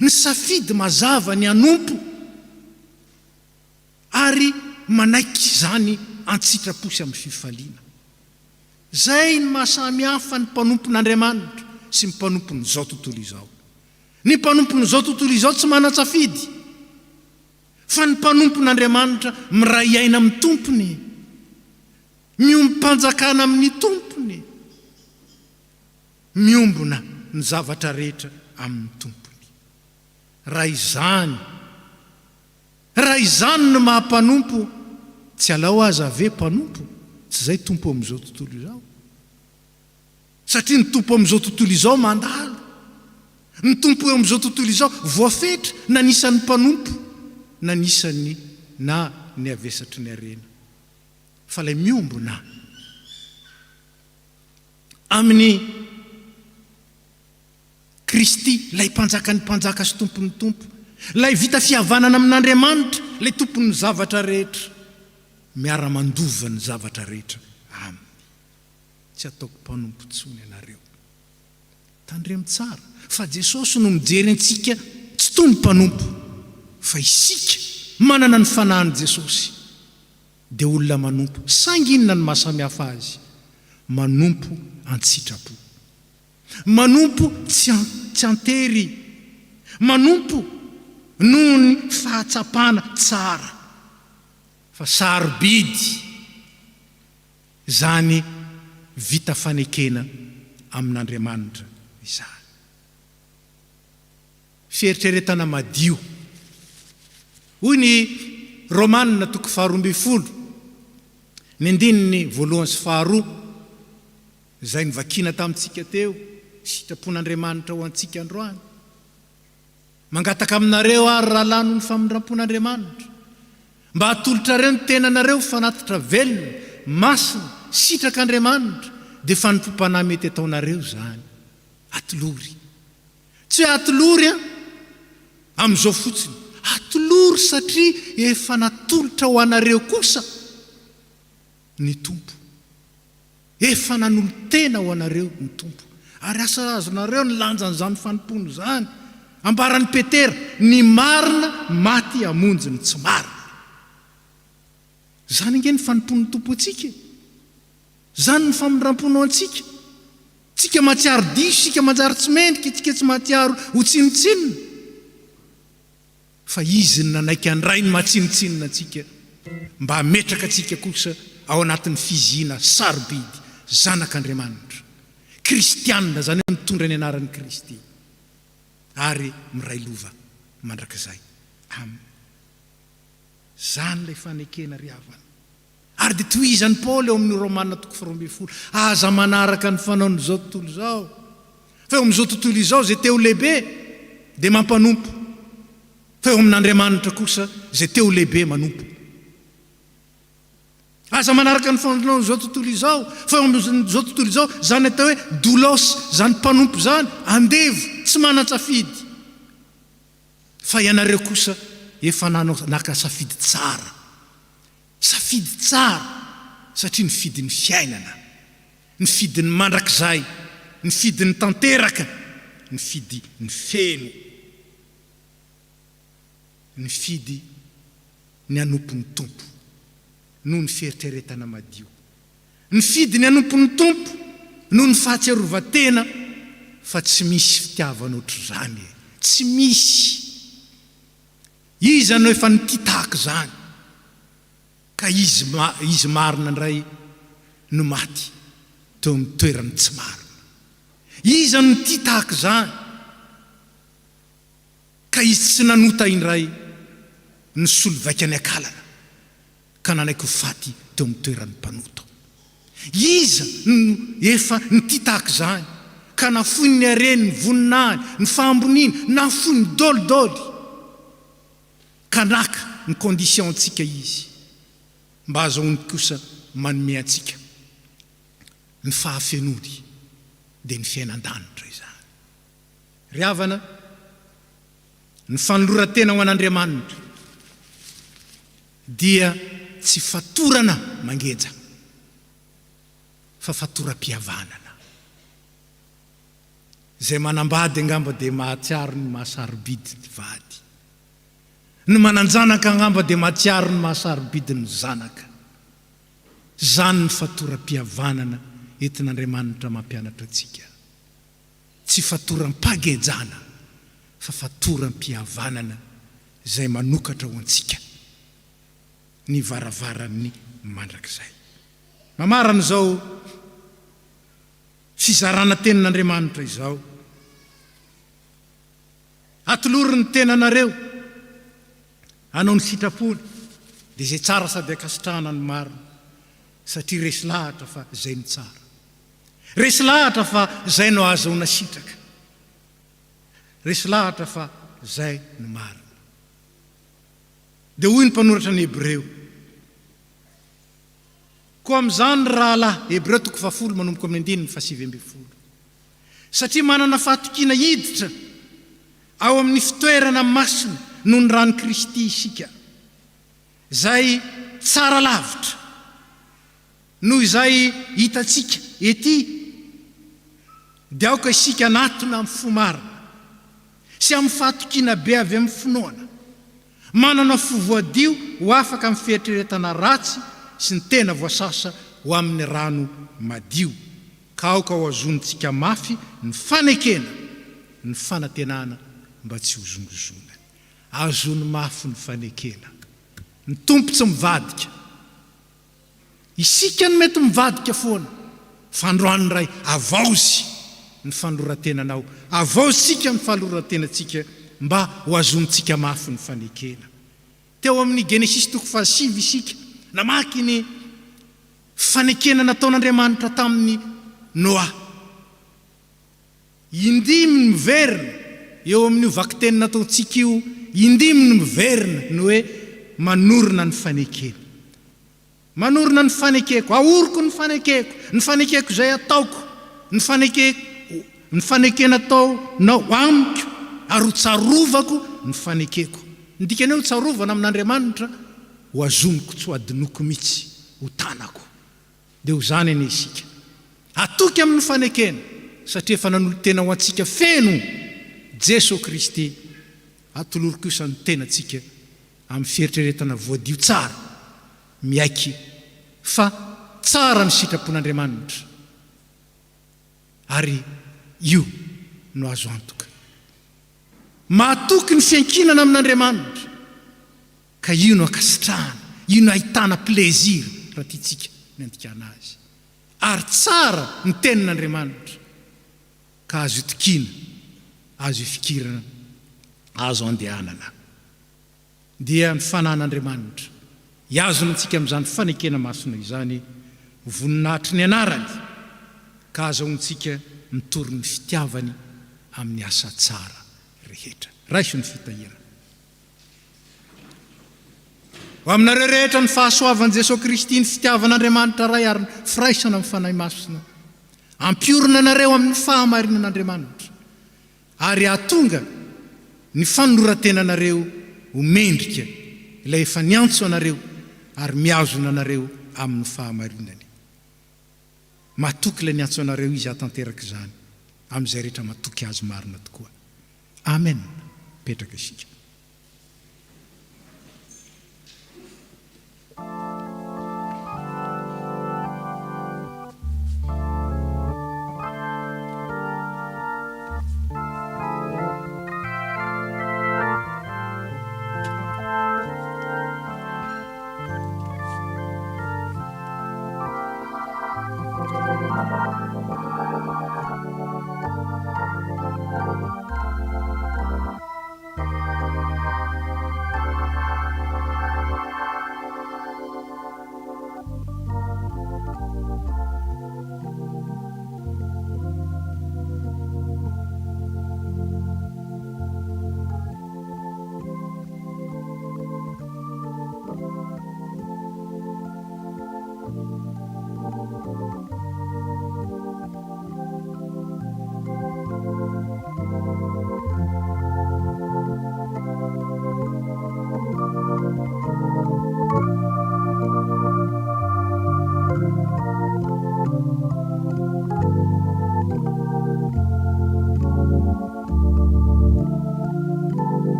ny safidy mazava ny anompo ary manaiky zany antsitraposy amin'ny fifaliana zay ny mahasamy hafa ny mpanompon'Andriamanitra sy ny mpanompon'izao tontolo izao ny mpanompon'izao tontolo izao tsy manan-tsafidy fa ny mpanompon'Andriamanitra miray aina amin'ny tompony miompanjakana amin'ny tompony miombona ny zavatra rehetra amin'ny tompony raha izany no mahampanompo tsy alao aza ave mpanompo tsy zay tompo amin'izao tontolo izao satria ny tompo amin'izao tontolo izao mandalo ny tompo amin'izao tontolo izao voafetra na nisan'ny mpanompo na nisan'ny na ny avesatry ny arena fa lay miombona amin'ny Kristy lay mpanjaka ny mpanjaka sy tompony tompo lay vita fihavanana amin'Andriamanitra lay tompony zavatra rehetra miara-mandova ny zavatra rehetra aminy tsy ataoko mpanompontsony ianareo tandremo tsara fa Jesosy no mijery antsika tsy toy ny mpanompo fa isika manana ny fanahany Jesosy de olona manompo saingy inona ny mahasamihafa azy manompo antsitrapo manompo tsy antery manompo noho ny fahatsapana tsara fa sarobidy zany vita fanekena amin'Andriamanitra izany fieritreretana madio hoy ny Romanina 12 ny andininy 1-2 zay nivakina tamintsika teo sitrapon'Andriamanitra ho antsika androany mangataka aminareo ary raha lano ny famindrampon'Andriamanitra mba hatolotrareo ny tenanareo fanatitra velona masina sitrak'Andriamanitra de fanompom-panahy mety ataonareo zany atolory tsy hoe atolory amin'izao fotsiny atolory satria efa natolotra ho anareo kosa ny tompo efa nanolo-tena ho anareo ny tompo ary asa azonareo ny lanjan'izany fanompony zany ambaran'ny Petera ny marina maty amonjy ny tsy marina zany nge ny fanompon'ny tompo atsika zany ny famindrampono antsika tsika matsiaro diso tsika manjary tsy mendrika tsika tsy matsiaro ho tsinotsinona fa izy ny nanaiky andray ny matsinotsinona atsika mba hametraka atsika kosa ao anatin'ny fizina sarobidy zanak'Andriamanitra kristianina zany hoe mitondra ny anaran'ny Kristy ary miray lova mandrakizay aminy. Zany ilay fanekena ry havana. Ary dia tohizany Paoly eo amin'ny Romanina 12 aza manaraka ny fanaony zao tontolo izao. Fa eo amin'izao tontolo izao zay teo lehibe dia mampanompo. Fa eo amin'Andriamanitra kosa zay teo lehibe manompo. Aza manaraka ny fanaony zao tontolo izao. Fa eo amin'izao tontolo izao zany atao hoe doulos, zany mpanompo zany andevo tsy manan-tsafidy. Fa ianareo kosa efa naka safidy tsara. Safidy tsara satria nifidy ny fiainana, nifidy ny mandrakizay, nifidy ny tanteraka, nifidy ny feno, nifidy ny anompo ny tompo noho ny fieritreretana madio, nifidy ny anompo ny tompo noho ny fahatsiarovatena. Fa tsy misy fitiavana ohatr'izany, tsy misy. Izy anao efa nititahaka zany, ka izy marina ndray no maty teo amin'ny toerany tsy marina. Izy no nititahaka zany, ka izy tsy nanota indray ny solo vaika ny akalana, ka nanaiky ho faty teo amin'ny toerany mpanota. Izy efa nititahaka zany, ka nafoiny ny areny, ny voninahiny, ny fahamboniny, nafoiny ny dolidoly, ka naka ny condition antsika izy mba azahoany kosa manome antsika ny fahafenony dia ny fiainan-danitra izany. Ry havana, ny fanoloran-tena ho an'Andriamanitra dia tsy fatorana mangeja, fa fatoram-pihavanana. Zay manambady angamba dia mahatsiaro ny mahasarobidy ny vady. Ny mananjanaka angamba dia mahatsiaro ny mahasarobidy ny zanaka. Zany ny fatoram-pihavanana entin'Andriamanitra mampianatra antsika. Tsy fatoram-pagejana, fa fatoram-pihavanana zay manokatra ho antsika ny varavaran'ny mandrakizay. Mamarana izao fizarana tenin'Andriamanitra izao. Atolory ny tenanareo, anao ny sitrapony, dia zay tsara sady akasitrahana ny marina, satria resy lahatra fa zay ny tsara. Resy lahatra fa zay no ahazoana sitraka. Resy lahatra fa zay no marina. Dia hoy ny mpanoratra ny Hebreo, koa amin'izany rahalahy, Hebreo 10 manomboka amin'ny 9 satria manana fahatokiana hiditra ao amin'ny fitoerana masina noho ny rano Kristy isika, zay tsara lavitra noho izay hitatsika ety, dia aoka isika natona amin'ny fo marina sy amin'ny fahatokiana be avy amin'ny finoana, manana fo voadio ho afaka amin'ny fieritreretana ratsy sy ny tena voasasa ho amin'ny rano madio, ka aoka ho azonitsika mafy ny fanekena, ny fanantenana mba tsy hozongozona. Azony mafy ny fanekena. Ny tompo tsy mivadika. Isika no mety mivadika foana. Fandroany ray avaozy ny fandroratenanao, avaozitsika ny fahaloratenantsika mba ho azonitsika mafy ny fanekena. Teo amin'ny Genesis 5 isika namaky ny fanekena nataon'Andriamanitra tamin'ny Noa. Indimy ny miverina eo amin'ny vaky-teny nataontsika io, indimy ny miverina ny hoe manorina ny fanekena. Manorina ny fanekeko, aoriko ny fanekeko zay ataoko, ny fanekena atao nao amiko, ary ho tsarovako ny fanekeko. Ny dikany hoe ho tsarovana amin'Andriamanitra, ho azoniko tsy ho adinoko mihitsy ho tanako. Dia ho zany ane isika. Atoky amin'ny fanekena, satria efa nanolo tena ho antsika feno Jesosy Kristy, atoloro kosa ny tenantsika amin'ny fieritreretana voadio tsara, miaiky fa tsara ny sitrapon'Andriamanitra, ary io no azo antoka. Mahatoky ny fiankinana amin'Andriamanitra, ka io no akasitrahana, io no ahitana plaisir raha tiatsika ny andikana azy. Ary tsara ny tenin'Andriamanitra, ka azo itokina, azo ifikirana azo andehanana dia ny fanan'Andriamanitra hiazona antsika amin'izany fanekena masina izany voninahitry ny anarany ka azahoantsika mitory ny fitiavany amin'ny asa tsara rehetra. Raiso ny fitahirana ho aminareo rehetra ny fahasoavan'i Jesosy Kristy ny fitiavan'Andriamanitra ray ary firaisana amin'ny fanahy masina, ampiorina anareo amin'ny fahamarinan'Andriamanitra ary ahatonga ny fanororantenanareo ho mendrika ilay efa niantso anareo ary miazona anareo amin'ny fahamarinany. Matoky ilay niantso anareo izy hatanteraka izany amin'izay rehetra matoky azy marina tokoa. Amen. Petraka isika.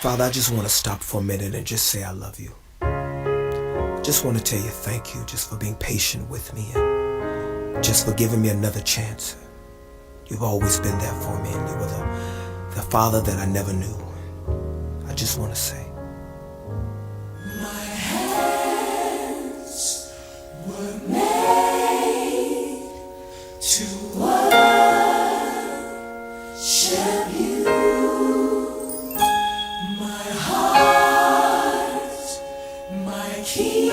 Father, I just want to stop for a minute and just say I love you. Just want to tell you thank you just for being patient with me and just for giving me another chance. You've always been there for me, and you were the father that I never knew. I just want to say, my hands were made to worship you. My heart, my King,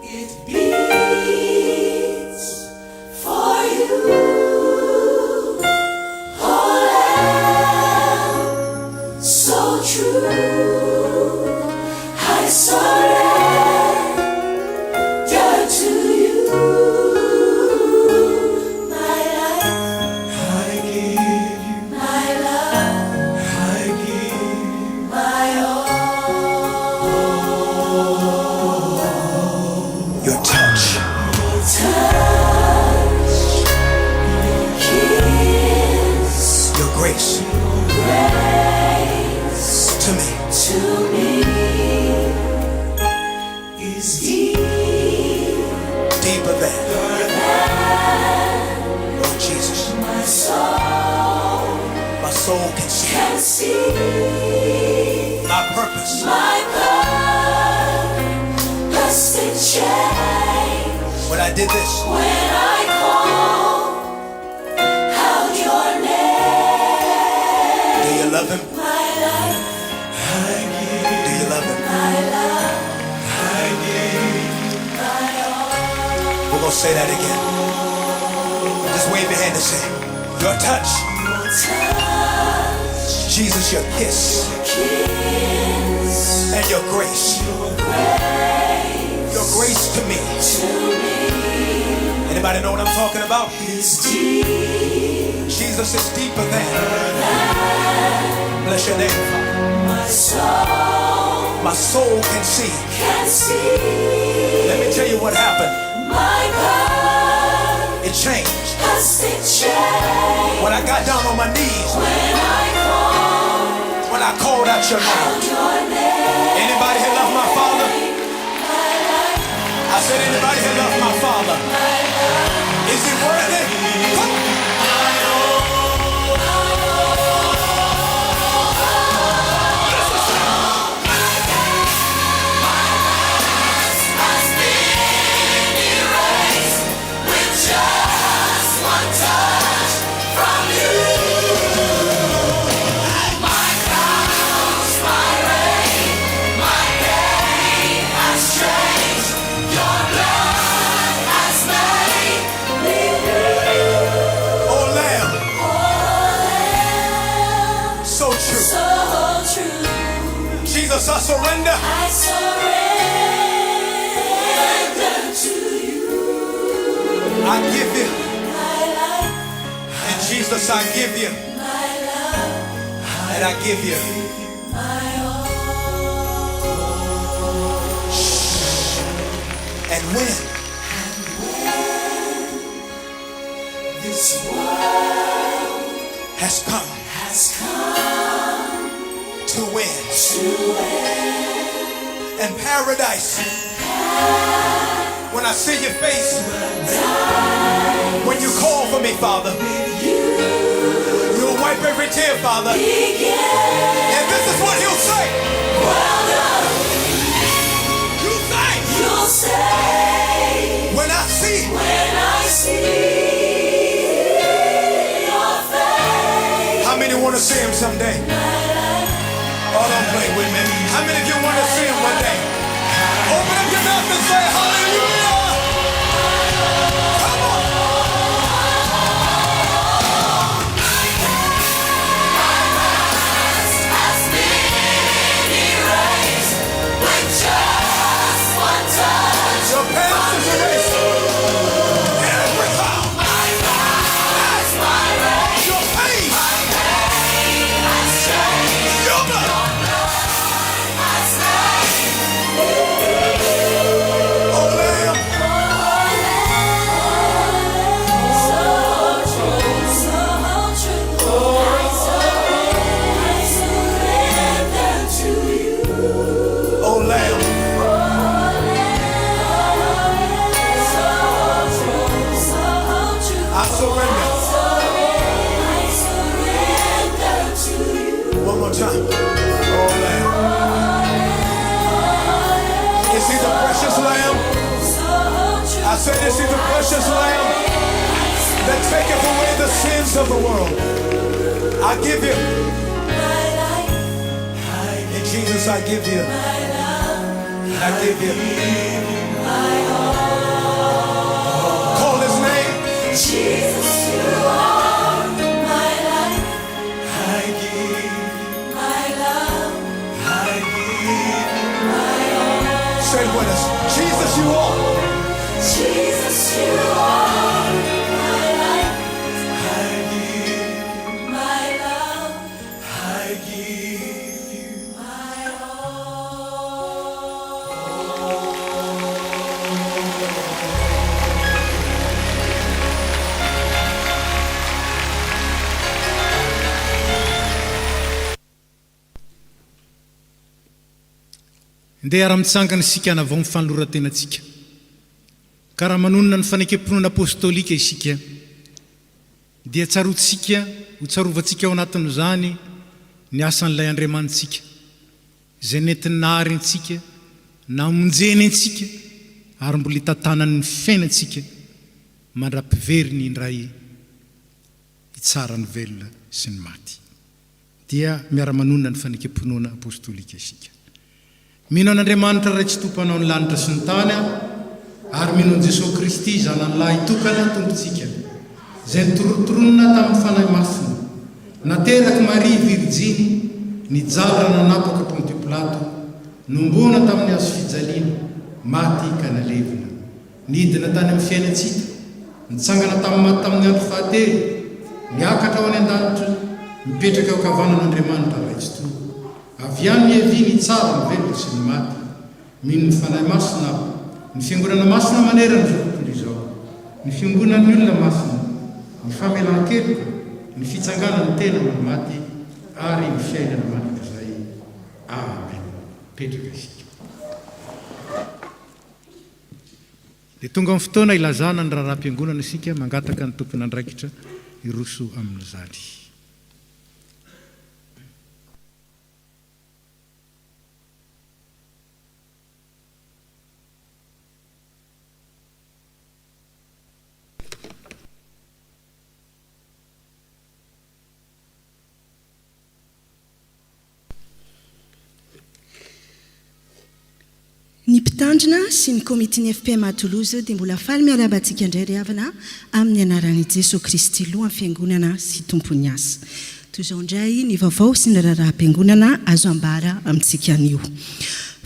it beats for you. So true, I surrender to you. My life, I give you. My love, I give you. My all. your touch, Your touch, your kiss, your grace to me is deeper than Lord Jesus. my soul can see my purpose. My purpose to change When I did this, when I call out your name. do you love him? My life, Do you love him? my love, I give my all. We're gonna say that again. Just wave your hand and say, your touch Your touch Jesus, your kiss and your grace. Your grace to me. Anybody know what I'm talking about? Jesus is deeper than. Bless your name, Father. My soul can see. Let me tell you what happened. It changed. When I got down on my knees. When I called out your name. Anybody here love my Father? I said, anybody here love my Father? Is he worthy? Come on. Jesus, I surrender. I surrender to you. I give you my life. And Jesus, I give you my love. And I give you my all. And when this world has come to win. And paradise. When I see your face, when you call for me, Father, you'll wipe every tear, Father. And this is what he'll say. You'll say, when I see your face. How many want to see him someday? Oh, don't play with me. How many of you want to see him one day? Open up your mouth and say hallelujah. Come on. My past has been erased with just one touch. Your past is erased. Every time. My past, my race. Your pain. My pain has changed. Your blood. Time. Oh, Lamb. Is he the precious Lamb? I said, is he the precious Lamb that taketh away the sins of the world? I give you. In Jesus, I give you. I give you. Call his name. Jesus, you are my life. I give. Say it with us. Jesus, you are. Jesus, you are my life. I give my love. I give you my ndeha ara-mitsangana isika anavao ny fanoloran-tenantsika ka raha manonona ny fanekem-pinoana apôstôlika isika dia tsarotsika ho tsarovantsika ao anatin'izany ny asan'ilay Andriamanitsika izay nentiny nahary antsika namonjeny antsika ary mbola hitantanany ny fiainantsika mandra-piveriny indray hitsara ny velona sy ny maty dia miara-manonona ny fanekem-pinoana apôstôlika isika. Mino an'Andriamanitra ray tsy tompanao ny lanitra sy ny tany ary mino an'i Jesosy Kristy zanany lahy tokana tompontsika izay nitorotoronina tamin'ny fanahy mafiny nateraky Marie Virginie nijara nanapaka Ponty Pilato nombona tamin'ny azo fijaliana maty ka nalevina nidina tany amin'ny fiainatsika nitsangana tamin'ny andro fahatelo niakatra ao any an-danitra mipetraka eo kavanan'Andriamanitra raitso avy any evy ny tsara ny velona sy ny maty mino ny fanahy masina ny fiangonana masina manerana zao tontolo izao ny fiangonan'ny olona masina ny famelan-keloka ny fitsanganany tena ny maty ary ny fiainana manak'izay amen. Petraka isika. Dia tonga amin'ny fotoana ilazana ny raharaham-piangonana isika mangataka ny tompony andraikitra iroso amin'ny zaly. Ny mpitandrina sy ny komitiny FPM Toulouse dia mbola faly miarabantsika indray ry havana amin'ny anaran'i Jesosy Kristy loha amin'ny fiangonana sy tompony asa. Toy izao indray ny vaovao sy ny raharaham-piangonana azo ambara amintsika anio.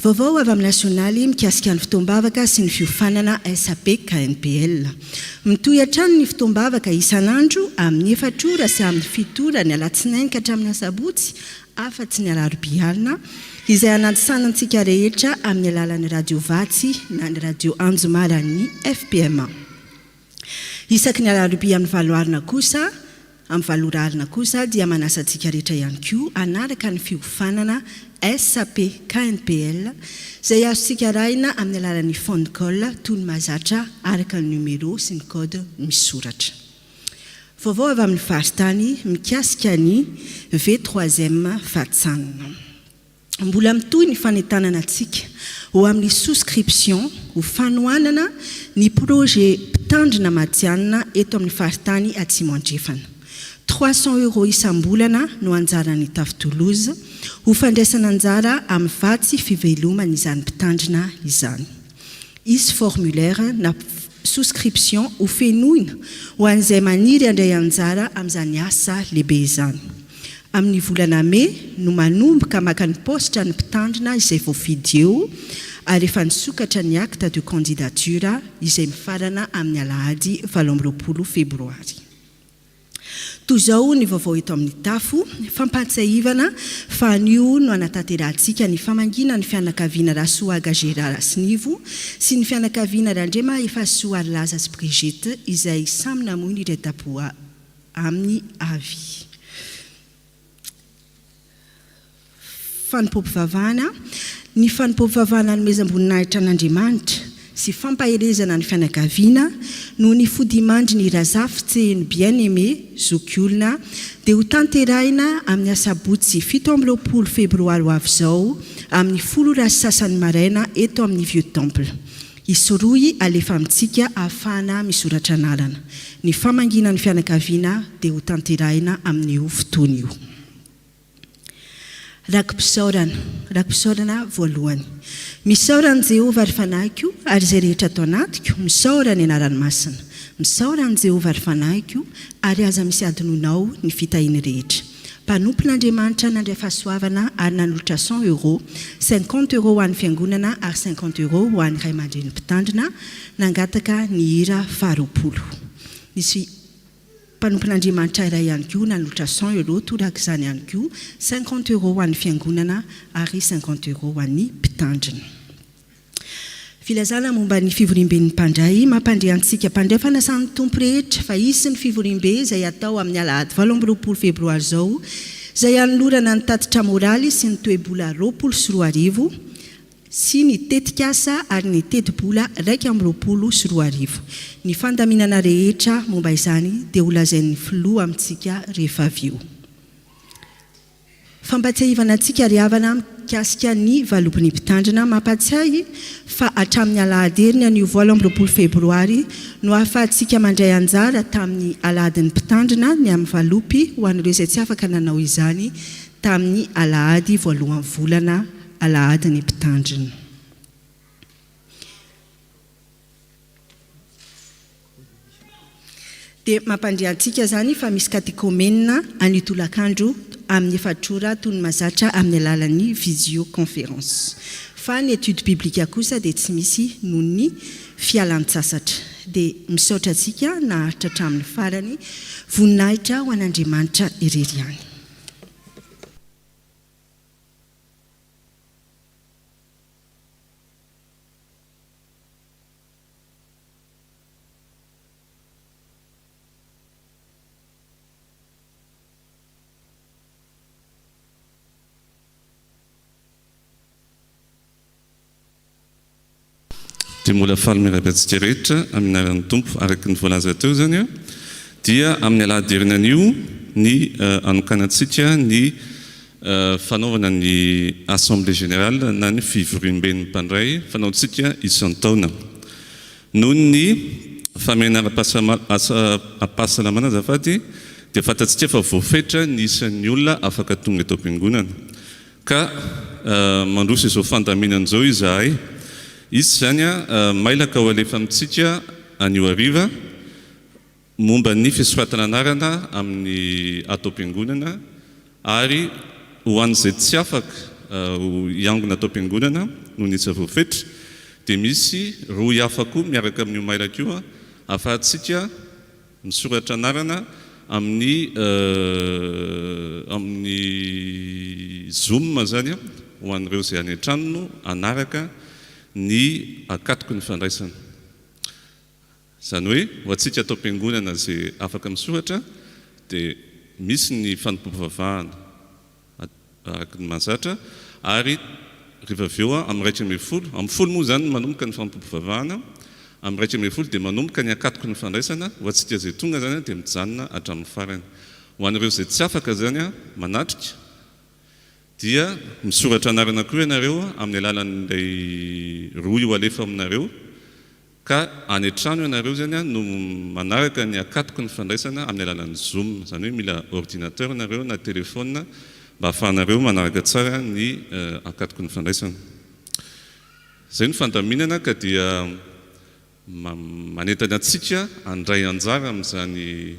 Vaovao avy amin'ny nasionaly mikasika ny fotoam-bavaka sy ny fiofanana SAP KNPL. Mitohy hatrany ny fotoam-bavaka isan'andro amin'ny 4 ora sy amin'ny 7 ora ny alatsinainy ka hatramin'ny asabotsy afa-tsy ny alarobia alina izay anantisanantsika rehetra amin'ny alalan'ny radio Vatsy na ny radio Anjomarany FPM. Isaky ny alarobia amin'ny valoarina kosa, amin'ny valorarina kosa dia manasantsika rehetra ihany koa anaraka ny fiofanana SAP KNPL izay azontsika arahina amin'ny alalan'ny phone call toy ny mahazatra araka ny numéro sy ny code misoratra. Vaovao avy amin'ny faritany mikasika ny V3e fatsanina. Mbola mitohy ny fanentanana antsika ho amin'ny souscription ho fanohanana ny projet mpitandrina matianina eto amin'ny faritany Atsimo Andrefana. 300 € isam-bolana no anjarany Tafy Toulouse ho fandraisana anjara amin'ny vatsy fivelomana izany mpitandrina izany. Isy formulaire na souscription ho fenoina ho an'izay maniry andray anjara amin'izany asa lehibe izany. Amin'ny volana May no manomboka maka ny postra ny mpitandrina izay voafidy eo ary efa nisokatra ny acte de candidature izay mifarana amin'ny alahady 17 febroary. Toy izao ny vaovao eto amin'ny tafo, fampatsiahivana fa anio no anatanterantsika ny famangina ny fianakaviana Rasoa Gazera Rasnivo sy ny fianakaviana Randrema Efasoa Laza sy Brigitte izay samy namoy ny retapoa amin'ny avy. Fanompoam-pivavahana, ny fanompoam-pivavahana nomezam-boninahitra an'Andriamanitra sy fampaherezana ny fianakaviana no ny fodimandry ny razafy ny bien-aimé zokiolona dia ho tanterahina amin'ny asabotsy 17 febroary ho avy izao amin'ny 10 sasany maraina eto amin'ny Vieux Temple. Isoroy alefa amintsika ahafahana misoratra anarana. Ny famangina ny fianakaviana dia ho tanterahina amin'io fotoana io. Rakim-pisaorana voalohany. Misaorana Jehovah ary fanahiko ary izay rehetra atao anatiko, misaorana ny anarany masina. Misaorana Jehovah ary fanahiko ary aza misy adinonao ny fitahiny rehetra. Mpanompon'Andriamanitra nandray fahasoavana ary nanolotra 100 €, 50 € ho an'ny fiangonana ary 50 € ho an'ny ray aman-dreny mpitandrina nangataka ny hira 20. Nisy mpanompon'Andriamanitra iray ihany koa nanolotra 100 € toraka izany ihany koa, 50 € ho an'ny fiangonana ary 50 € ho an'ny mpitandrina. Filazana momba ny fivorimben'ny mpandray, mampandray antsika mpandray fanasan'ny tompo rehetra fa isy ny fivorimbe izay atao amin'ny alahady 17 febroary izao, izay hanolorana ny tatitra moraly sy ny toe-bola 24 sy ny tetikasa ary ny teti-bola 12 Ny fandaminana rehetra momba izany dia ho lazain'ny filoha amintsika rehefa avy eo. Fampatsiahivana antsika ry havana mikasika ny valopin'ny mpitandrina, mampatsiahy fa hatramin'ny alahady heriny anio 17 febroary no ahafahantsika mandray anjara tamin'ny alahadin'ny mpitandrina ny amin'ny valopy ho an'ireo izay tsy afaka nanao izany tamin'ny alahady voalohan'ny volana alahadin'ny mpitandrina. dia mampandriantsika zany fa misy katekomena anitolakandro amin'ny efatrora toy ny mazatra amin'ny alalan'ny visioconférence fa ny étude biblique kosa dia tsy misy noho ny fialan-tsasatra dia misaotra antsika naharitra hatramin'ny farany voninahitra ho an'Andriamanitra irery ihany. dia mbola faly mirabantsika rehetra amin'ny aran'ny tompo araky ny voalaza teo zany dia amin'ny alahaderinan'io ny anokanantsika ny fanaovana ny assemblée générale na ny fivoriam-ben'ny mpandray fanaontsika isan-taona noho ny famena ara-pahasalamana zafady dia fantatsika fa voafetra ny isan'ny olona afaka tonga eto am-piangonana ka mandroso izao fandaminan'izao izahay izy zany mailaka ho alefa amintsika anio ariva momba ny fisoratana anarana amin'ny atao-piangonana ary ho an'izay tsy afaka hiangona atao-piangonana noho ny isa voafetra dia misy roa afako miaraka amin'io mailaka io afahantsika misoratra anarana amin'ny Zoom zany ho an'ireo izay any an-tranony anaraka ny akatoko ny fandraisana zany hoe ho antsika atao-piangonana izay afaka misoratra dia misy ny fanompoam-pivavahana araka ny mahazatra ary rehefa avy eo amin'ny raika ambin'ny folo amin'ny folo moa zany manomboka ny fanompoam-pivavahana amin'ny raika ambin'ny folo dia manomboka ny akatoko ny fandraisana ho antsika izay tonga zany dia mijanona hatramin'ny farany ho an'ireo izay tsy afaka zany manatrika dia misoratra anarana koa ianareo amin'ny alalan'ilay roa io alefa aminareo ka any an-trano ianareo zany no manaraka ny akatoko ny fandraisana amin'ny alalan'ny Zoom zany hoe mila ordinateur nareo na telefona mba ahafahanareo manaraka tsara ny akatoko ny fandraisana zay ny fandaminana ka dia manentany antsika andray anjara amin'izany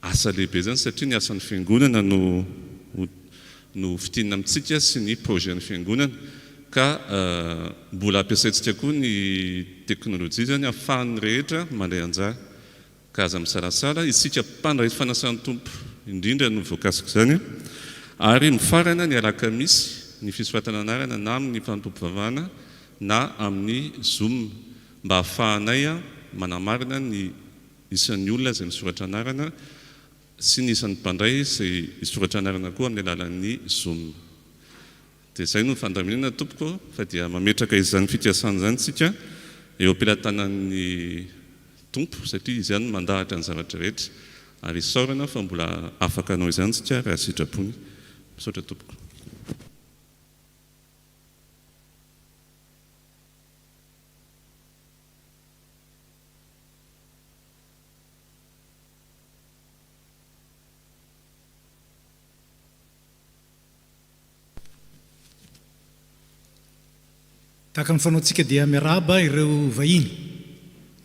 asa lehibe zany satria ny asan'ny fiangonana no fitinina amintsika sy ny projet ny fiangonana ka mbola ampiasaintsika koa ny teknôlôjia zany ahafahan'ny rehetra mandray anjara ka aza misalasala isika mpandray fanasan'ny tompo indrindra no voakasika zany ary mifarana ny alakamisy ny fisoratana anarana na amin'ny fanompoam-pivavahana na amin'ny Zoom mba ahafahanay manamarina ny isan'ny olona izay misoratra anarana sy ny isan'ny mpandray izay isoratra anarana koa amin'ny alalan'ny Zoom. Dia izay no fandaminana tompoko fa dia mametraka izany fikasana zany tsika eo am-pelatanan'ny tompo satria izy ihany mandahatra ny zavatra rehetra ary isaorana fa mbola afaka anao izany tsika raha sitrapony. Misaotra tompoko. tahaka ny fanaontsika dia miaraba ireo vahiny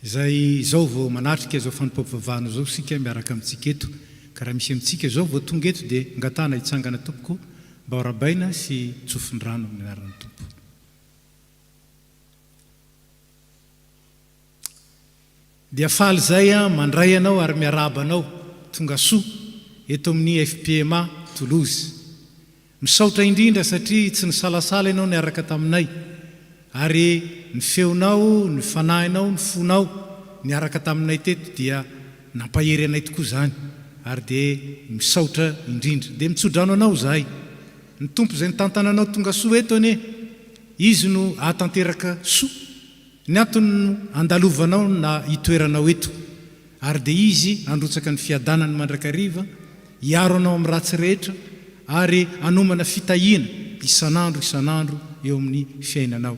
izay izao vao manatrika izao fanompoam-pivavahana zao sika miaraka amintsika eto ka raha misy amintsika izao vao tonga eto dia ngatana hitsangana tompoko mba horabaina sy tsofindrano amin'ny anaran'ny tompo. Dia faly zay mandray anao ary miaraba anao tonga soa eto amin'ny FPMA Toulouse. Misaotra indrindra satria tsy nisalasala ianao niaraka taminay ary ny feonao, ny fanahinao, ny fonao niaraka taminay teto dia nampahery anay tokoa zany ary dia misaotra indrindra dia mitsodrano anao zahay ny tompo izay nitantananao tonga soa eto ane izy no ahatanteraka soa ny antony no andalovanao na hitoeranao eto ary dia izy androtsaka ny fiadanany mandrakariva hiaro anao amin'ny ratsy rehetra ary anomana fitahiana isanandro eo amin'ny fiainanao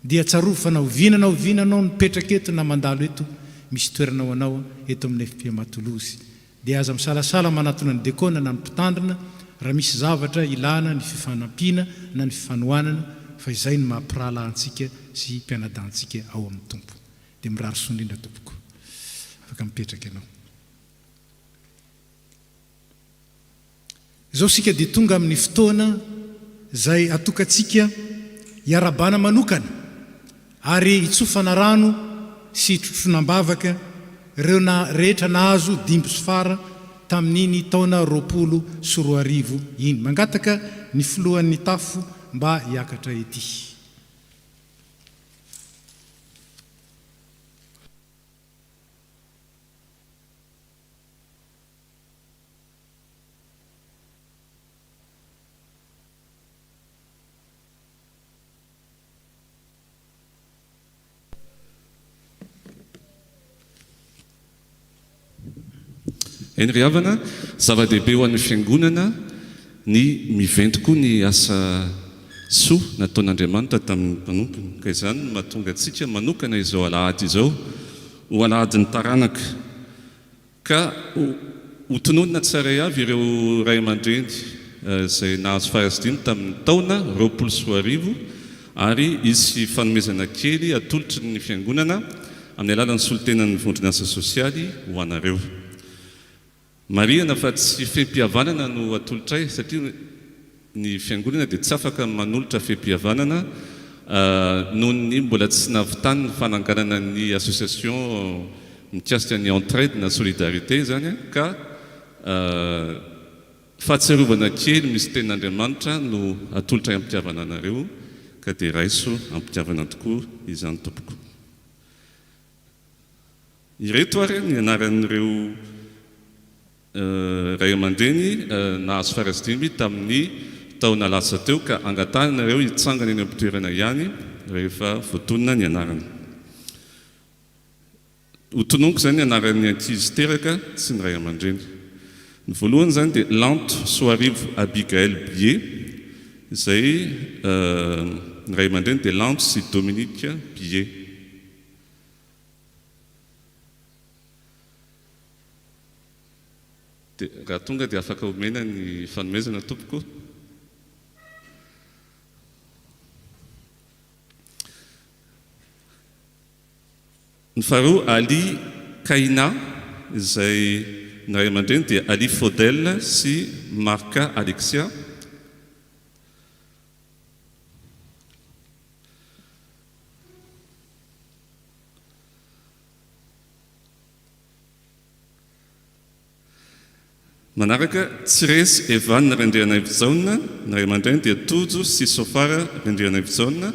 dia tsaroa fa na ovinanao nipetraka eto na mandalo eto misy toeranao anao eto amin'ny FPMA Toulouse dia aza misalasala manatona ny dekona na ny mpitandrina raha misy zavatra ilana ny fifanampiana na ny fifanohanana fa izay no mampirala antsika sy mpianadantsika ao amin'ny tompo dia mirary soa indrindra tompoko afaka mipetraka ianao. zao sika dia tonga amin'ny fotoana zay atokantsika hiarabana manokana ary hitsofana rano sy trofonambavaka ireo rehetra nahazo dimbo sy fara tamin'iny taona 20 iny. Mangataka ny filohan'ny tafo mba hiakatra ety. Eny ry havana, zava-dehibe ho an'ny fiangonana ny miventy koa ny asa soa nataon'Andriamanitra tamin'ny mpanompony. Ka izany mahatonga antsika manokana izao alahady izao ho alahadin'ny taranaka. Ka ho tononina tsara avy ireo ray aman-dreny izay nahazo fahazo-dimy tamin'ny taona 20 ary isy fanomezana kely atolotry ny fiangonana amin'ny alalan'ny solotenan'ny vondron'asa sosialy ho anareo. Mariana fa tsy fempihavanana no atolotray satria ny fiangonana dia tsy afaka manolotra fempihavanana noho ny mbola tsy nahavitany ny fananganana ny association mikasika ny entraide na solidarité zany ka fahatsiarovana kely misy tenin'Andriamanitra no atolotra ampitiavana anareo ka dia raiso ampitiavana tokoa izany tompoko. Ireto ary ny anaran'ireo ray aman-dreny nahazo fahazo-dimy tamin'ny taona lasa teo ka angatanareo hitsangana eny am-pitoerana ihany rehefa voatonona ny anarany. Ho tononiko zany anaran'ny ankizy teraka sy ny ray aman-dreny. Ny voalohany zany dia Lanto Soarivo Abigaël Billet, izay ny ray aman-dreny dia Lanto sy Dominique Billet. Raha tonga dia afaka omena ny fanomezana tompoko. Ny faharoa Ali Kaina, izay ny ray aman-dreny dia Ali Faudel sy Marca Alexia. Manaraka Tsires Evan Rendriana Evizaona, ny ray aman-dreny dia Tojo sy Sofara Rendriana Evizaona.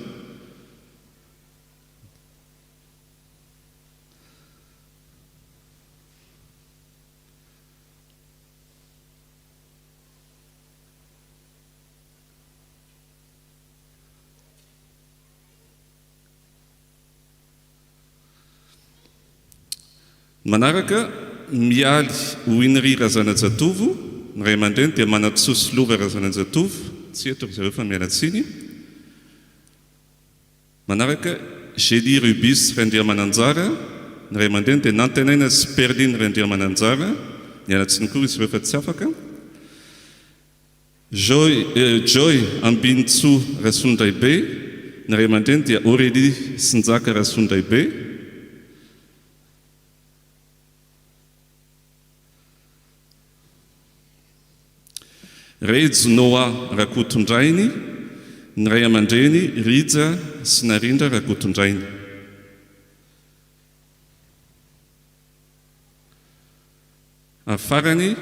Manaraka Mialy Winry Razanajatovo, ny ray aman-dreny dia Manatsosy Lova Razanajatovo, tsy eto ry zareo fa mialatsiny. Manaraka Gély Rubis Rendriamananjara, ny ray aman-dreny dia Nantenaina sy Perline Rendriamananjara, mialatsiny koa izy ireo fa tsy afaka. Joy Ambintso Rasundraibe, ny ray aman-dreny dia Aurélie Sinjaka Rasundraibe. Rejo Noa Rakotondrainy, ny ray aman-dreny Rija sy Narindra Rakotondrainy. Afarany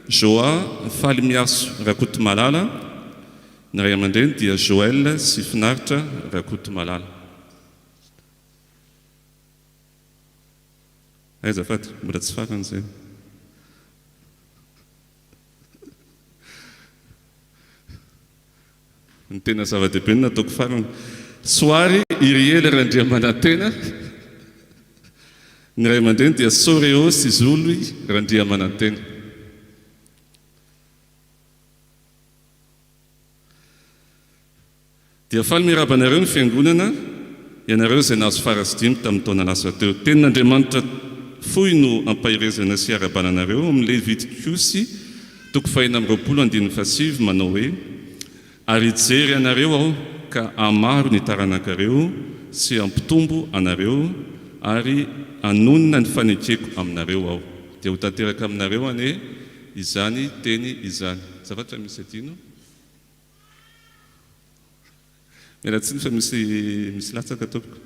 Joa Falimiaso Rakotomalala, ny ray aman-dreny dia Joël sy Finaritra Rakotomalala. Azafady, mbola tsy farany zay. Ny tena zava-dehibe nataoko farany. Soary Iriel Randriamanantena, ny ray aman-dreny dia Soreo sy Zolo Randriamanantena. Dia faly mirabanareo ny fiangonana ianareo izay nahazo fahazo-dimy tamin'ny taona lasa teo. Tenin'Andriamanitra fohy no ampahirezana sy arabananareo amin'ny Levitikosy 2:20 manao hoe: ary jery anareo aho ka amaro ny taranakareo sy ampitombo anareo ary anonina ny fanekeko aminareo aho. Dia ho tanteraka aminareo ane izany teny izany. Zavatra misy adino mialatsiny fa misy latsaka tompoko.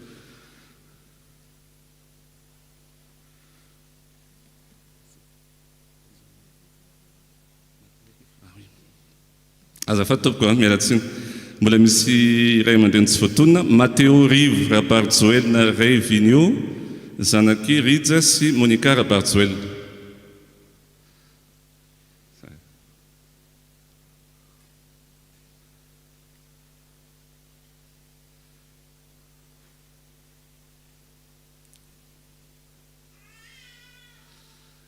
Azafady tompoko mialatsiny. Mbola misy ray aman-dreny tsy voatonona. Matteo Rive Rabarjoelina Ray Vigneau, zanaky Rija sy Monica Rabarjoelina.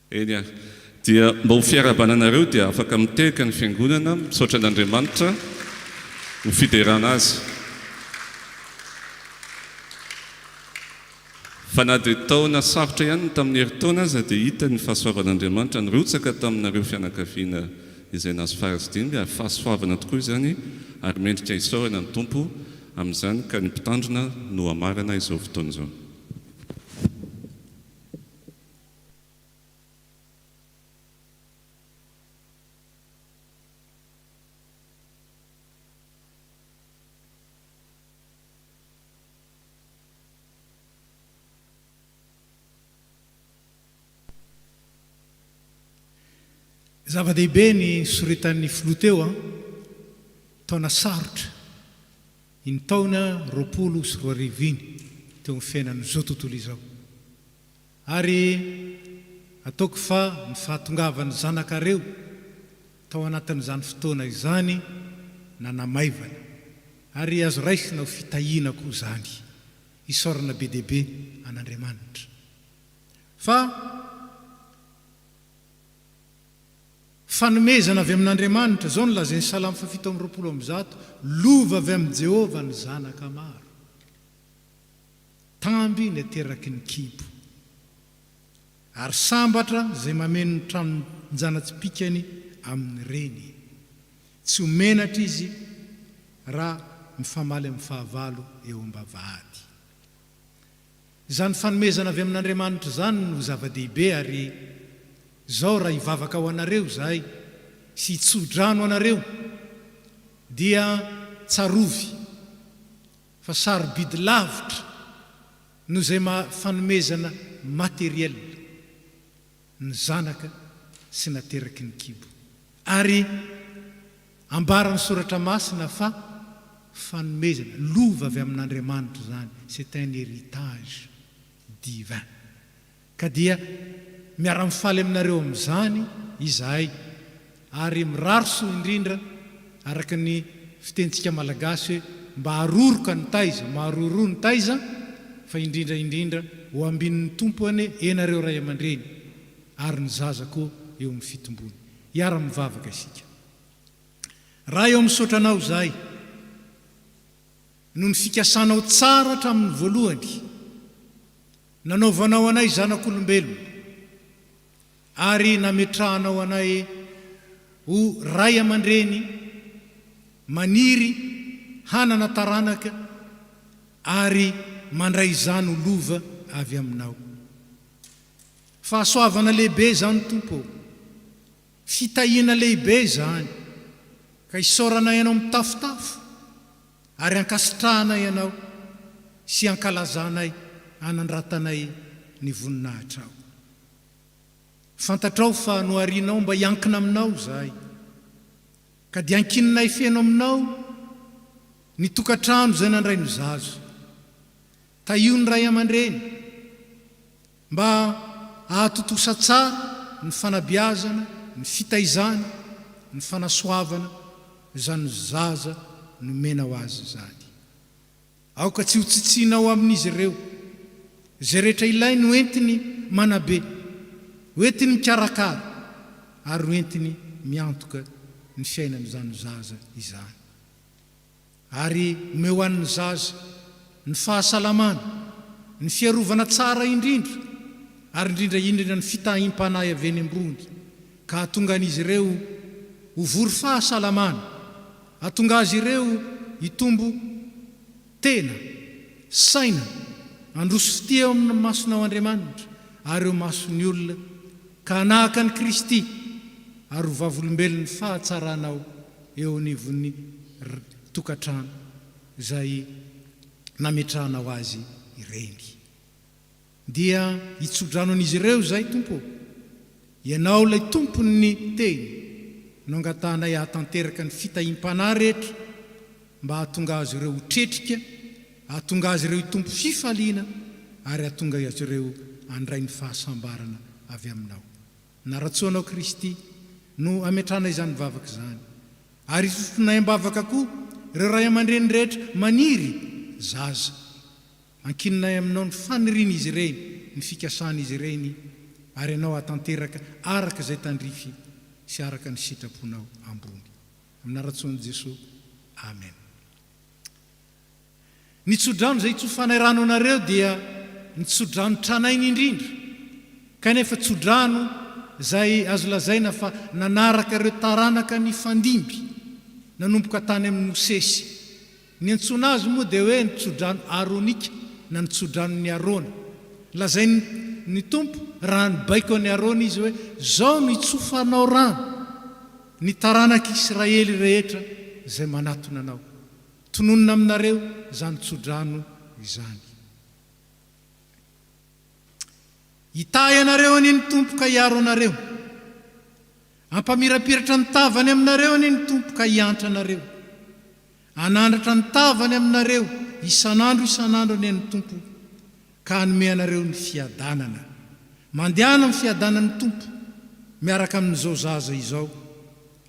Eny a, dia mba ho fiarabananareo dia afaka miteka ny fiangonana misaotra an'Andriamanitra ho fiderana azy. Fa na dia taona sarotra ihany tamin'ny herintaona aza dia hita ny fahasoavan'Andriamanitra nirotsaka taminareo fianakaviana izay nahazo fahazo-dimy, ary fahasoavana tokoa izany ary mendrika isaorana ny Tompo amin'izany ka ny mpitandrina no amarana izao fotoana izao. Zava-dehibe ny soritan'ny filoteo taona sarotra iny taona 2024 teo amin'ny fiainan'izao tontolo izao, ary ataoko fa ny fahatongavany zanakareo tao anatin'izany fotoana izany nanamaivana, ary azo raisina ho fitahiana koa zany isaorana be dehibe an'Andriamanitra. Fa fanomezana avy amin'Andriamanitra zao nolazainy Salamo 7:20, lova avy amin'ny Jehova ny zanaka maro, tamby ny ateraky ny kibo, ary sambatra zay mameno ny trano njanatsipikany amin'ny reny, tsy homenatra izy raha mifamaly amin'ny fahavalo eo am-bavahady. Zany fanomezana avy amin'Andriamanitra zany no zava-dehibe, ary zao raha hivavaka ho anareo zahay sy hitsodrano anareo dia tsarovy fa sarobidy lavitra no zay fanomezana materiel ny zanaka sy nateraky ny kibo, ary ambarany soratra masina fa fanomezana lova avy amin'Andriamanitra zany, c'est un héritage divin. Ka dia miara-mifaly aminareo amin'izany izahay, ary miraroso indrindra araka ny fitentsika malagasy hoe mba haroroka ny taiza, maharoro ny taiza, fa indrindra ho ambin'ny tompony enareo ray aman-dreny ary ny zaza koa eo amin'ny fitombony. Iara-mivavaka isika. Raha eo misotranao zahay no ny fikasanao tsara hatramin'ny voalohany, nanaovanao anay zanak'olombelona, ary nametrahanao anay ho ray aman-dreny maniry hanana taranaka ary mandray izany ho lova avy aminao. Fahasoavana lehibe zany Tompo, fitahiana lehibe zany, ka isaorana ianao mitafotafo ary ankasitrahana ianao sy ankalazanay anandratanay ny voninahitrao. Fantatrao fa no arinao mba hiankina aminao zahay, ka dia ankininay fiainao aminao ny tokatrano zay nandray no zazo, tahio ny ray aman-dreny mba ahatotosa tsara ny fanabiazana, ny fitaizana, ny fanasoavana zany zaza no menao azy zany. Aoka tsy ho tsitsinao amin'izy ireo zay rehetra ilainy ho entiny manabe, ho entiny mikarakara, ary ho entiny miantoka ny fiainan'izany zaza izany. Ary ome ho an'ny zaza ny fahasalamana, ny fiarovana tsara indrindra, ary indrindra ny fitahim-panahy avy eny ambony, ka hatonga an'izy ireo ho vory fahasalamana, hatonga azy ireo hitombo tena, saina, androso fitia eo amin'ny masonao Andriamanitra ary eo mason'ny olona, ka hanahaka ny Kristy ary ho vavolombelon'ny fahatsaranao eo anivon'ny tokantrano izay nametrahanao azy ireny. Dia hitsodrano an'izy ireo zay tompo, ianao lay tompony teny no angatanay hatanteraka ny fitahim-panahy rehetra mba hahatonga azy ireo hotretrika, hahatonga azy ireo hitompo fifaliana ary hahatonga azy ireo andray ny fahasambarana avy aminao. Naratsoanao Kristy no ametrana izany vavaka izany, ary isotonay ambavaka koa ireo ray aman-dreny rehetra maniry zaza, ankininay aminao ny faniriana izy ireny, ny fikasana izy ireny, ary ianao hatanteraka araka izay tandrify sy araka ny sitraponao ambony. Aminaratsoan'i Jesosy, amen. Ny tsodrano izay itsofanay rano anareo dia ny tsodrano tranainy indrindra, kanefa tsodrano izay azo lazaina fa nanaraka ireo taranaka ny fandimby nanomboka tany amin'ny Mosesy. Ny antsoina azy moa dia hoe ny tsodrano aronika na ny tsodrano ny Arona. Lazay ny tompo raha nibaiko ny Arona izy hoe zao no itsofanao rano ny taranaka Israely rehetra izay manatona anao. Tononona aminareo izany tsodrano izany. Hitahy anareo aniny tompo ka hiaro anareo, ampamirapiratra ny tavany aminareo aniny tompo ka hiantra anareo, anandratra ny tavany aminareo isanandro aniny tompo ka hanome anareo ny fiadanana. Mandehana amin'ny fiadanan'ny tompo miaraka amin'izao zaza izao,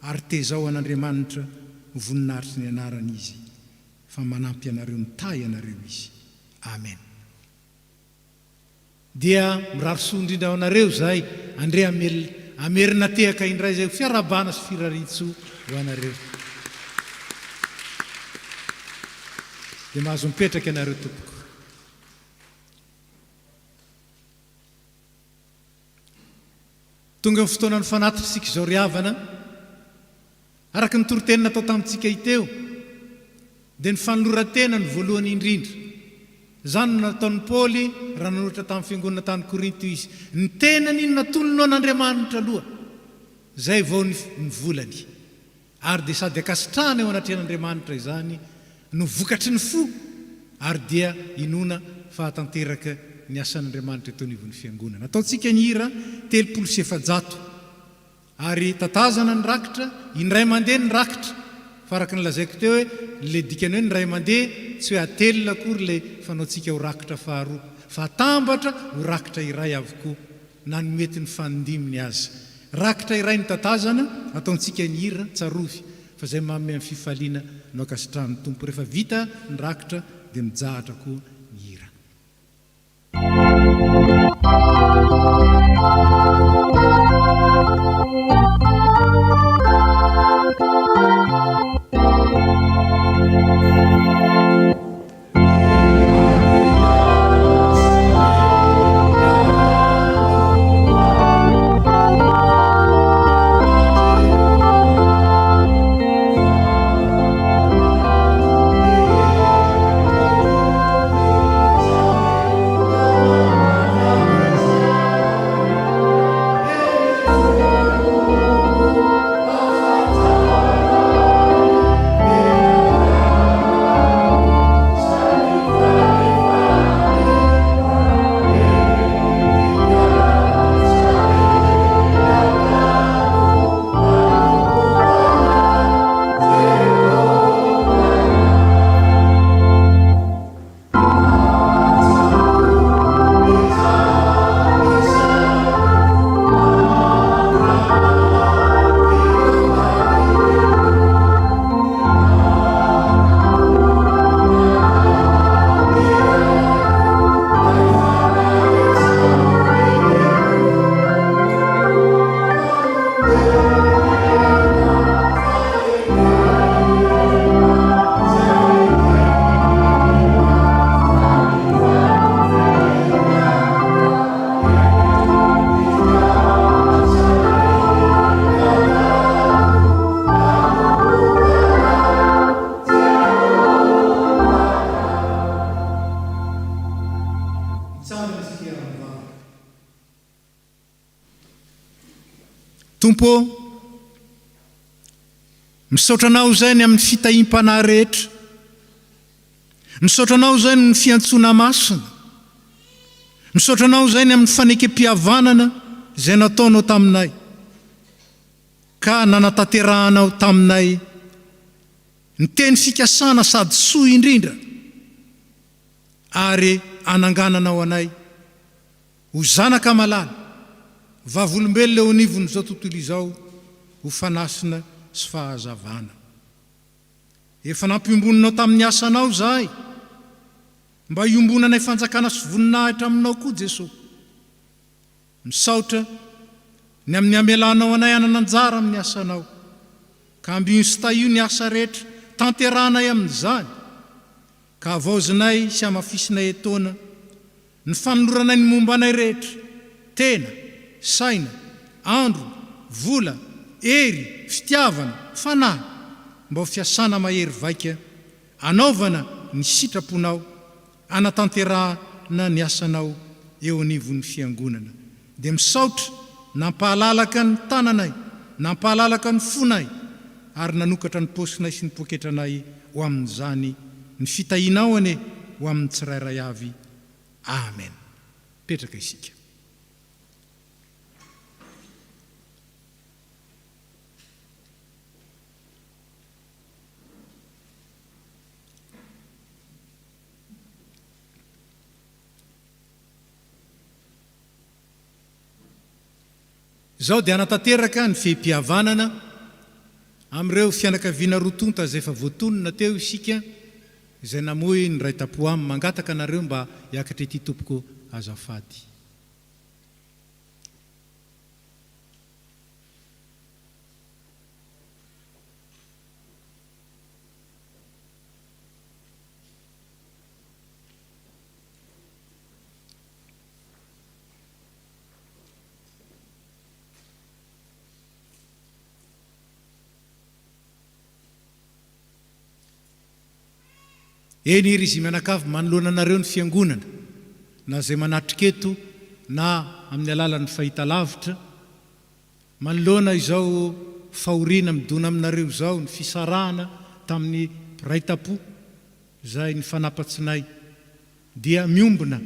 ary tezao an'Andriamanitra voninahitry ny anarany izy, fa manampy anareo mitahy anareo izy. Amen. Dia miraroso indrindra ao anareo zay andre amerina tehaka indray zay fiarabana sy firaritso ho anareo. Dia mahazo mipetraka ianareo tompoko. Tonga ny fotoana ny fanatitra isika izao ry havana, araka ny torotenina atao tamintsika hiteo, dia ny fanoloran-tena ny voalohany indrindra. Zany no nataon'ny Paoly raha nanoratra tamin'ny fiangonana tany Korinto izy, ny tenany natolonao n'Andriamanitra aloha, zay vao ny volany. Ary dia sady akasitrahana eo anatrehan'Andriamanitra izany no vokatry ny fo, ary dia inona fahatanteraka ny asan'Andriamanitra eto anivon'ny fiangonana. Ataontsika ny hira 300, ary tatazana ny rakitra, indray mandeha ny rakitra, fa araka ny lazaiko teo hoe le dikany hoe ny ray mandeha tsy hoe atelina akory le fanaontsika ho rakitra faharoa, fa atambatra ho rakitra iray avokoa na ny mety ny fandiminy azy. Rakitra iray ny tatazana, ataontsika ny hira tsarovy, fa zay manome amin'ny fifaliana no akasitrahan'ny tompo. Rehefa vita ny rakitra dia mijahatra koa ny hira. Tompo, misaotranao zay ny amin'ny fitahim-panahy rehetra, misaotranao zay ny fiantsoana masina, misaotranao zay ny amin'ny fanekem-pihavanana zay nataonao taminay, ka nanatanterahanao taminay ny teny fikasana sady soa indrindra, ary anangananao anay ho zanaka malala, vavolombelona eo anivony zao tontolo izao ho fanasina sy fahazavana. Efa nampiombonanao tamin'ny asanao zahay, mba iombonanay fanjakana sy voninahitra aminao koa Jesosy. Misaotra ny amin'ny amelanao anay anananjara amin'ny asanao, ka ambiny sy taio ny asa rehetra tanterahanay amin'izany, ka avaozinay sy amafisinay etona ny fanoloranay ny mombanay rehetra, tena, saina, andro, vola, ery, fitiavana, fanahy, mba ho fiasana mahery vaika, anaovana ny sitraponao, anatanterahana ny asanao eo anivon'ny fiangonana. Dia misaotra nampahalalaka ny tananay, nampahalalaka ny fonay, ary nanokatra ny posinay sy ny poketranay ho amin'izany ny fitahinao ane ho amin'ny tsirairay avy. Amen. Petraka isika. Zao dia anatanteraka ny fehim-pihavanana amin'ireo fianakaviana rotonta izay efa voatonona teo isika, izay namoy ny ray tapo aminy mangataka anareo mba hiakatra ity tompoko azafady. Eny iry izy mianakavy manoloana anareo ny fiangonana, na zay manatriketo na amin'ny alalan'ny fahita lavitra, manoloana izao fahoriana midona aminareo izao ny fisarahana tamin'ny ray tapo zay ny fanapatsinay, dia miombona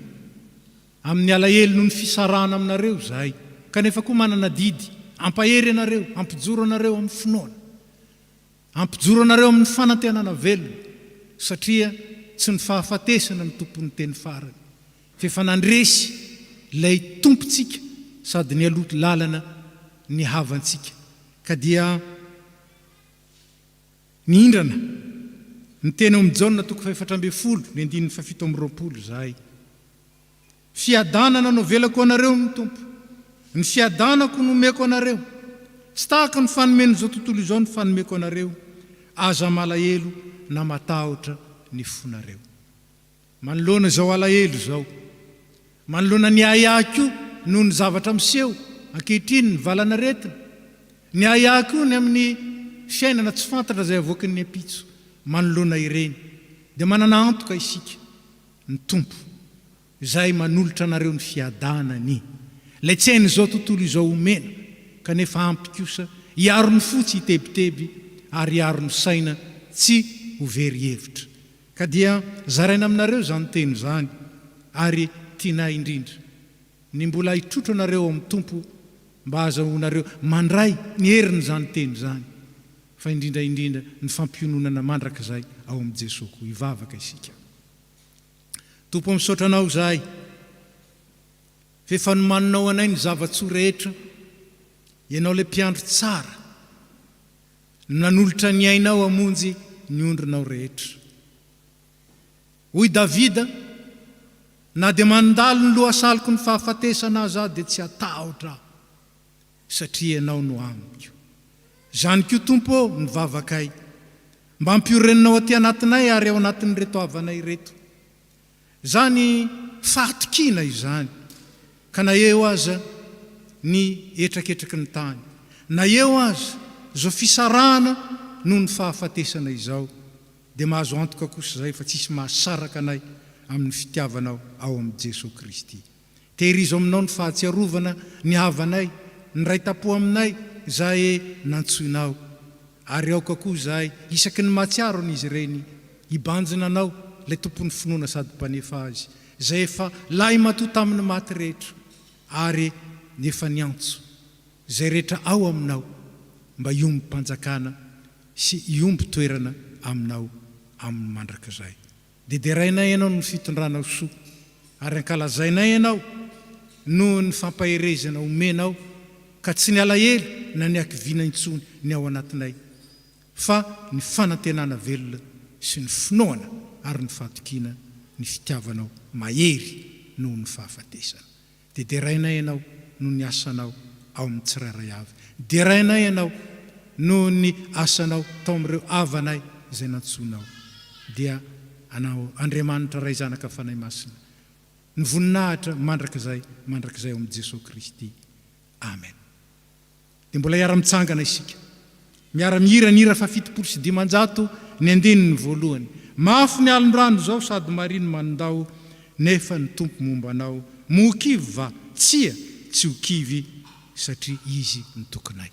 amin'ny alahelo noho ny fisarahana aminareo zay, kanefa koa manana didy, ampahery anareo, ampijoro anareo amin'ny finoana, ampijoro anareo amin'ny fanantenana velona, satria tsy ny fahafatesana ny tompon'ny teny farany, fefa nandresy lay tompontsika sady ny aloto lalana ny havantsika, ka dia ny indrana ny teny amin'ny Jaona 4:7 ny 7:20 zahay. Fiadanana no velako anareo ny tompo, ny fiadanako no meko anareo, tsy tahaka ny fanomeny zao tontolo izao ny fanomeko anareo, aza malahelo na matahotra ny fonareo. Manoloana zao alahelo zao, manoloana ny ahako noho ny zavatra miseho ankehitriny ny valanaretina, ny ahako ny amin'ny fiainana tsy fantatra zay avoaky ny apitso, manoloana ireny. Dia manana antoka isika ny tompo zay manolotra anareo ny fiadanany, lay tsy hainy zao tontolo izao omena, kanefa ampy kosa hiaro ny fotsy hitebiteby ary hiaro ny saina tsy ho very hevitra. Ka dia zaraina aminareo zany teny zany, ary tianay indrindra ny mbola hitrotro anareo amin'ny tompo mba azahoanareo mandray ny heriny zany teny zany, fa indrindra ny fampiononana mandraka zay ao amin'ny Jesosy koa. Hivavaka isika. Tompo misaotranao zahay, fefa nomaninao anay ny zavatsoa rehetra, ianao le mpiandro tsara, nanolotra ny ainao amonjy ny ondrinao rehetra. Hoy Davida, na dia mandalo ny lohasaloko ny fahafatesana azy aho dia tsy atahotra, satria ianao no amiko. Zany koa tompo ny vavakay, mba hampioreninao aty anatinay ary ao anatin'ny reto avanay reto. Zany fahatokina izany, ka na eo aza ny etraketraky ny tany, na eo aza zao fisarahana noho ny fahafatesana izao, dia mahazo antoka kosa zay fa tsisy mahasaraka anay amin'ny fitiavanao ao amin'ny Jesosy Kristy. Tehirizo aminao ny fahatsiarovana ny havanay, ny ray tapo aminay zay nantsoinao, ary aoka koa zahay isaky ny matsiaro n'izy ireny hibanjina anao lay tompon'ny finoana sady mpanefa azy zay efa lay mato tamin'ny maty rehetra ary nefa niantso zay rehetra ao aminao mba iomby mpanjakana sy iomby toerana aminao amin'ny mandrakizay dederainay ianao no fitondranao soa ary ankalazainay ianao no ny fampaherezana omenao ka tsy ny alahelo na ny akivina intsony ny ao anatinay fa ny fanantenana velona sy ny finoana ary ny fahatokina ny fitiavanao mahery noho ny fahafatesana dederainay ianao no ny asanao ao amin'ny tsirairay avy derainay ianao no ny asanao tao amin'ireo avanay izay nantsonao dia anao Andriamanitra ray zanaka fanay masina ny voninahitra mandrakizay ao amin'ny Jesosy Kristy amen dia mbola hiara-mitsangana isika miara-mihiranira fa 750 ny andininy voalohany mafy ny alondrano zao sady mariny mandao nefa ny tompo momba anao mokivy va tsia tsy ho kivy satria izy ny tokonay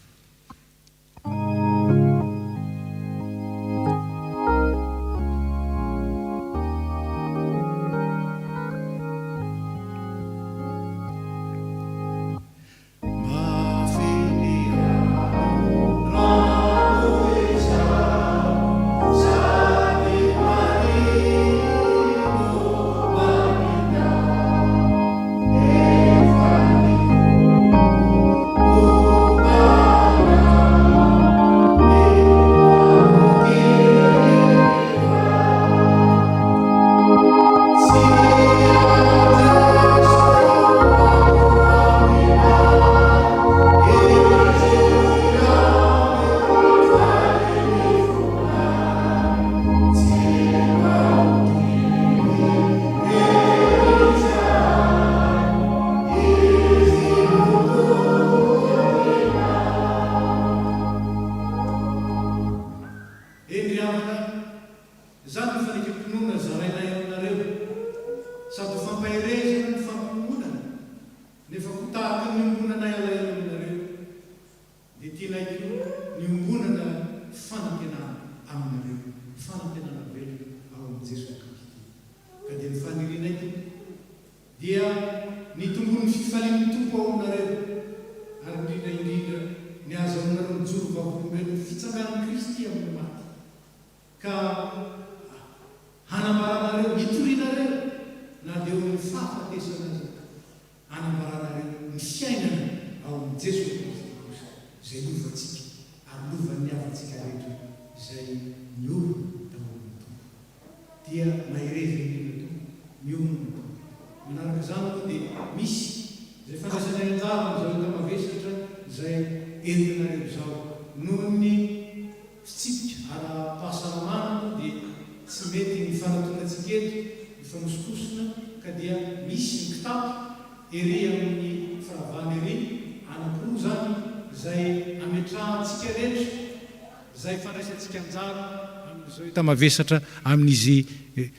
mavesatra amin'izy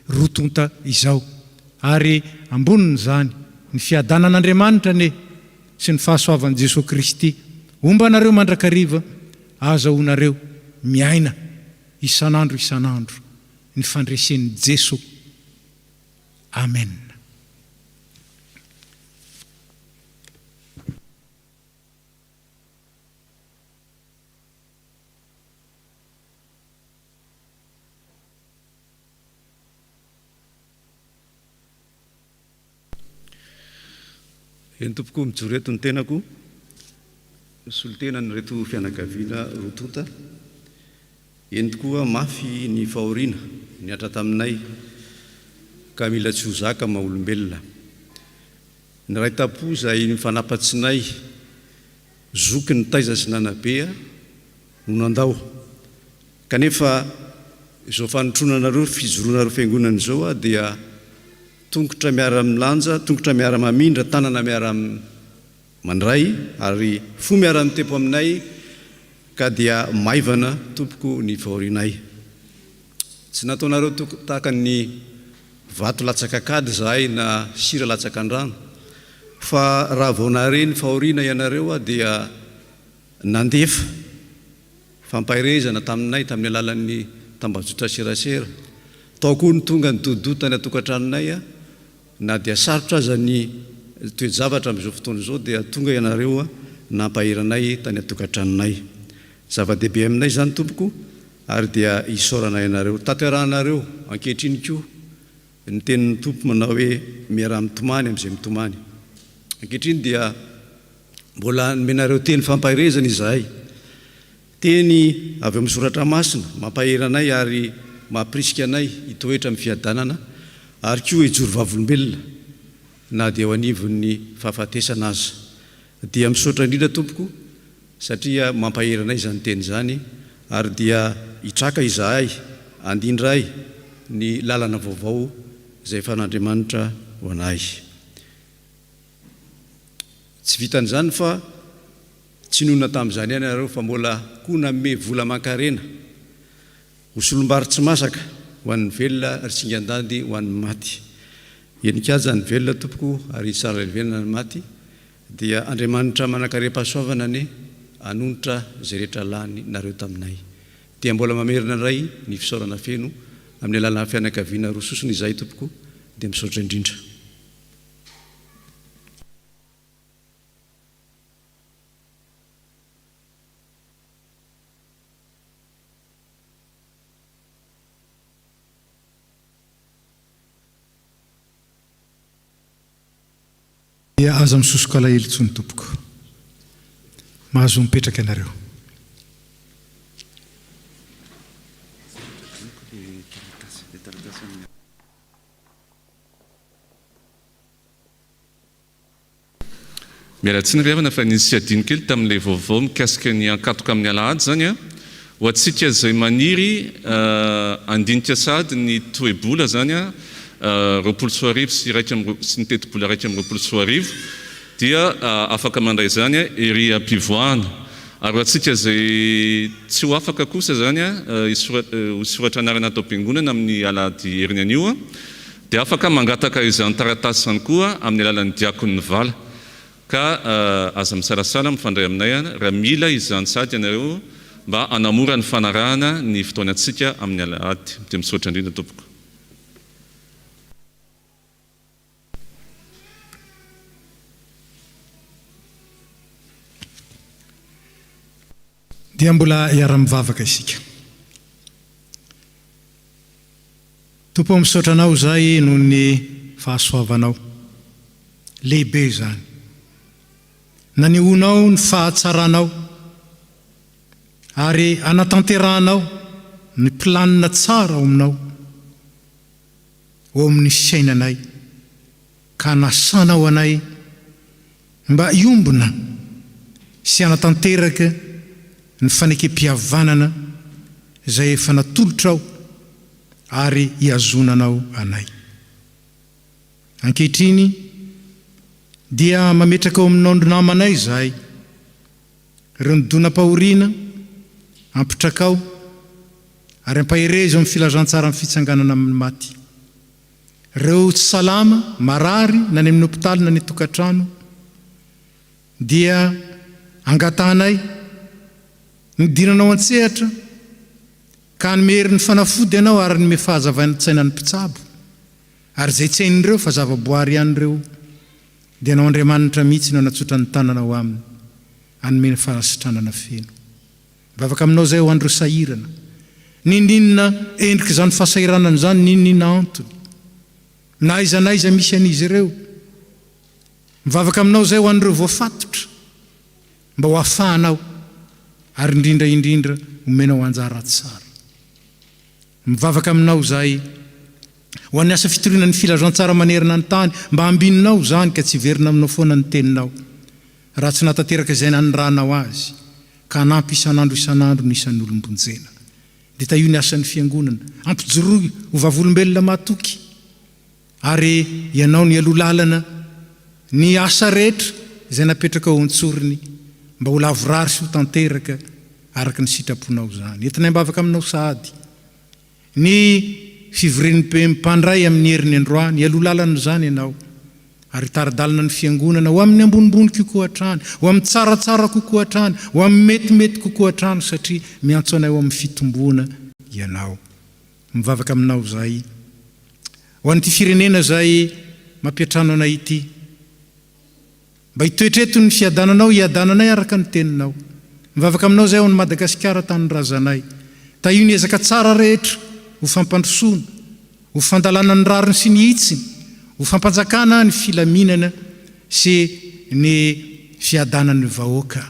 rotonta izao ary amboniny zany ny fiadanan'Andriamanitra ne sy ny fahasoavan'i Jesosy Kristy omba nareo mandrakariva azahoanareo miaina isanandro ny fandresen'i Jesosy amen. Eny tompoko mijoreto ny tenako solotena ny reto fianakaviana rotonta eny tokoa mafy ny fahoriana ny atra taminay ka mila tsy ho zaka maha-olombelona ny ray tapo zay mifanapatsinay zoky ny taiza sy nanabea no nandao kanefa izao fanotronanareo fijoroanareo fiangonana izao a dia tongotra miara milanja tongotra miara mamindra tanana miara mandray ary fo miara mitempo aminay ka dia maivana tompoko ny fahorinay tsy nataonareo tahaka ny vato latsakakady zahay na sira latsakan-drano fa raha vao nare ny fahoriana ianareo a dia nandefa fampahirezana taminay tamin'ny alalan'ny tambazotra serasera tao koa ny tonga ny dodotany atokantranonay a na dia sarotra aza ny toejavatra amin'izao fotoana izao dia tonga ianareo a nampahiranay tany atokantranonay zava-dehibe aminay zany tompoko ary dia isaorana ianareo tantoerahanareo ankehitriny koa ny tenin'ny tompo manao hoe miara-mitomany amin'izay mitomany ankehitriny dia mbola nomenareo teny fampahirezana izahay teny avy amin'ny soratra masina mampahiranay ary mampirisika anay hitoetra amin'ny fiadanana ary koa hijoro vavolombelona na dia ho anivon'ny fahafatesana aza dia misaotra indrindra tompoko satria mampahiranay izany teny zany ary dia hitraka izahay andindray ny lalana vaovao izay fan'Andriamanitra ho anay tsy vitan'izany fa tsy nona tamin'izany ihany ianareo fa mbola koa nanome vola mankarena hosolombary tsy masaka ho an'ny velona ary tsingan-dady ho an'ny maty enik'azy ny velona tompoko ary tsara velona ny maty dia Andriamanitra manakare-pahasoavana ny anonitra izay rehetra lany nareo taminay dia mbola mamerina ray ny fisaorana feno amin'ny alalana fianakaviana roa sosiny izahay tompoko dia misaotra indrindra. Dia aza misosoka alahelo tsony tompoko mahazo mipetraka ianareo. Mialatsiny ry havana fa nisy sy adiny kely tamin'ilay vaovao mikasika ny ankatoka amin'ny alahady zany a ho antsika izay maniry andinika sady ny toebola zany a roapolo sy arivo sy ny tetibola raiky amin'ny roapolo sy arivo dia afaka mandray zany a ery ampivoahana ary ho antsika izay tsy ho afaka kosa zany a soratra anarana atao am-piangonana amin'ny alahady heriny anio a dia afaka mangataka izany taratasy zany koa amin'ny alalan'ny diakon'ny vala ka aza misalasala mifandray aminay raha mila izany sady ianareo mba anamora ny fanarahana ny fotoanantsika amin'ny alahady dia misaotra indrindra tompoko. Dia mbola iara-mivavaka isika. Tompo misaotra anao zay noho ny fahasoavanao lehibe zany. Nanehoanao ny fahatsaranao ary anatanteranao ny planina tsara ao aminao ao amin'ny fiainanay ka nasanao anay mba iombona sy anatanteraka ny fanekempihavanana izay efa natolotra ao ary hiazonanao anay. Ankehitriny dia mametraka ao aminao ny namanay zahay ireo ny donam-pahoriana ampitrakao ary ampahirezy amin'ny filazantsara amin'ny fitsanganana amin'ny maty. Ireo tsy salama marary na ny amin'ny hopitaly na ny tokantrano dia angatanay nidiranao an-tsehatra ka nymery ny fanafody ianao ary nyme fahazavain-tsaina ny mpitsabo ary zay tsy hain'ireo fa zavaboary ihan'ireo dia nao Andriamanitra mihitsy no natsotra ny tananao aminy anome ny farasitranana feno. Mivavaka aminao zay ho andreo sahirana ninina endrika izany fahasahiranana zany ninina antony na aiza misy an'izy ireo. Mivavaka aminao zay ho andreo voafatotra mba ho afahanao ary indrindra omenao anjara tsara. Mivavaka aminao zay ho an'ny asa fitoriana ny filazantsara manerina ny tany mba ambininao zany ka tsy verina aminao foana ny teninao raha tsy natateraka izay nanirahanao azy ka nampy isan'andro ny isan'ny olombonjena. Dia ta io ny asan'ny fiangonana ampijoroy ho vavolombelona matoky ary ianao ny alolalana ny asa rehetra izay napetraka ao antsoriny mba ho lavorary sy ho tanteraka araka ny sitraponao zany. Entinay mbavaka aminao sahady ny fivoren'ny mpandray amin'ny heriny androany alolalana zany ianao ary taradalina ny fiangonana ho amin'ny ambonimbony kokoa hatrany, ho amin'ny tsaratsara kokoa hatrany, ho amin'ny metimety kokoa hatrany, satria miantso anay ho amin'ny fitomboana ianao. Mivavaka aminao zay ho an'ity firenena zay mampiatrano anay ity, mba hitoetreto ny fiadananao iadananay araka ny teninao. Mivavaka aminao zay ho an'ny Madagasikara tany razanay, tahio ny ezaka tsara rehetra ho fampandrosoana, ho fandalana ny rariny sy ny hitsiny, ho fampanjakana ny filaminana sy ny fiadanan'ny vahoaka.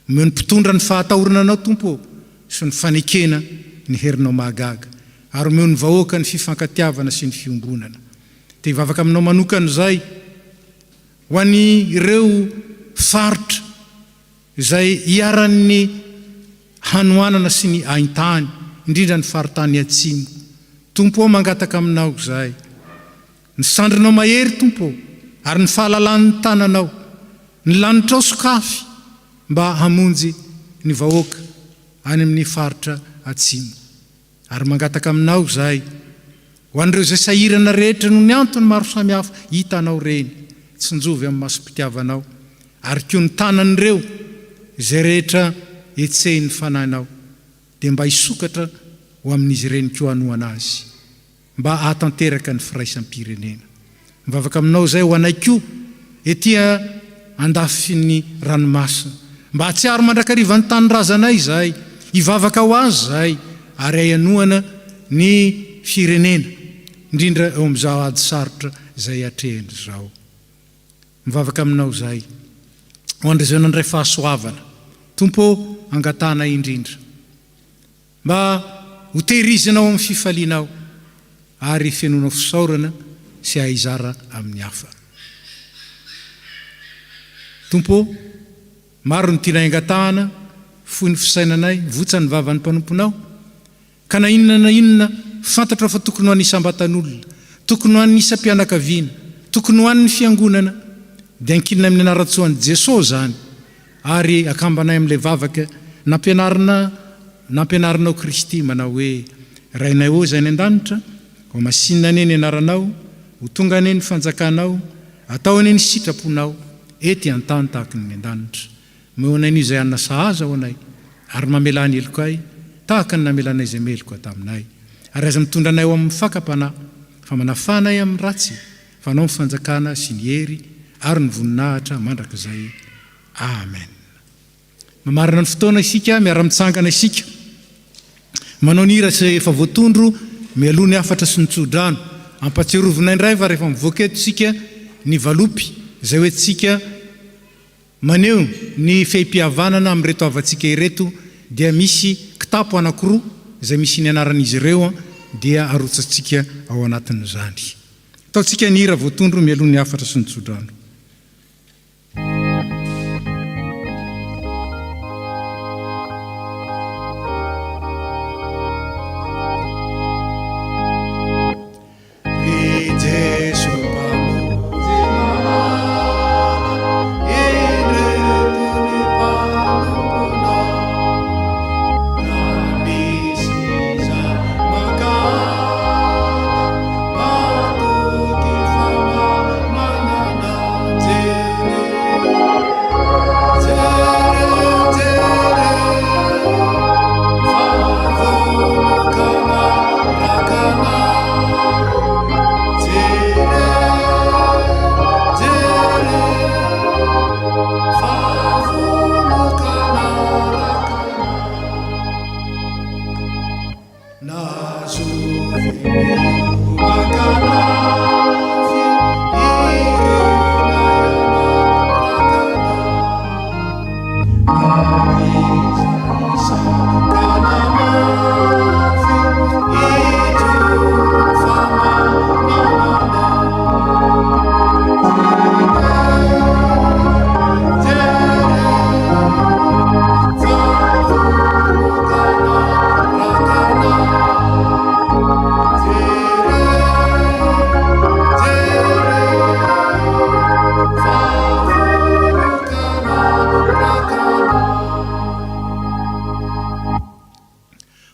Omeo ny mpitondra ny fahatahorananao Tompo sy ny fanekena ny herinao mahagaga, ary omeo ny vahoaka ny fifankatiavana sy ny fiombonana. Te hivavaka aminao manokana zay ho an'ny ireo faritra izay hiaran'ny hanoanana sy ny aintany, indrindra ny faritany atsimo. Tompo mangataka aminao zay, ny sandrinao mahery Tompo, ary ny fahalalan'ny tananao, ny lanitrao sokafy mba hamonjy ny vahoaka any amin'ny faritra atsimo. Ary mangataka aminao zay ho an'ireo zay sahirana rehetra no ny antony maro samihafa hitanao reny, tsy njovy amin'ny masom-pitiavanao, ary koa ny tanan'ireo zay rehetra etsehiny fanahinao, dia mba hisokatra ho amin'izy ireny koa hanoana azy, mba hahatanteraka ny firaisam-pirenena. Mivavaka aminao zay ho anay koa etya andafin'ny ranomasina, mba hatsiaro mandrakariva ny tany razanay zay, hivavaka ho azy zay, ary hanoana ny firenena, indrindra eo amin'izao ady sarotra zay atrehany zao. Mivavaka aminao zay ho an'ireo nandray fahasoavana, Tompo angatanay indrindra, mba ho tehirizinao amin'ny fifalinao, ary fianonao fisaorana sy ahizara amin'ny hafa. Tompo, maro ny tianay angatahana, foy ny fisainanay, votsa ny vavan'ny mpanomponao, ka na inona fantatra fa tokony ho an'ny isam-batan'olona, tokony ho an'ny isam-pianakaviana, tokony ho an'ny fiangonana, dia ankinina amin'ny anaratsoan'i Jesosy zany, ary akambanay amin'ilay vavaka nampianarinao Kristy, manao hoe rainay ô zay ny an-danitra, ho masinina ane ny anaranao, ho tonga ane ny fanjakanao, atao ane ny sitraponao, ety an-tany tahaka ny an-danitra. Meo anay n'io zay anna sahaza ho anay, ary mamela ny eloko ay tahaka ny namelanay zay meloko ataminay, ary aza mitondra anay ho amin'ny fakapana, fa manafanay amin'ny ratsy, fa anao mifanjakana sy ny hery ary ny voninahitra mandrakizay. Amen. Mamarina ny fotoana isika, miara-mitsangana isika, manao ny hira sy efa voatondro mialoha ny afatra sy ny tsodrano, ampatsiarovina indray fa rehefa mivoaketo isika ny valopy zay hoe tsika maneo ny fehim-pihavanana amin'reto avantsika ireto, dia misy kitapo anankiroa zay misy ny anaran'izy ireo, dia arotsatsika ao anatin'izany. Ataotsika ny hira voatondro mialoha ny afatra sy ny tsodrano.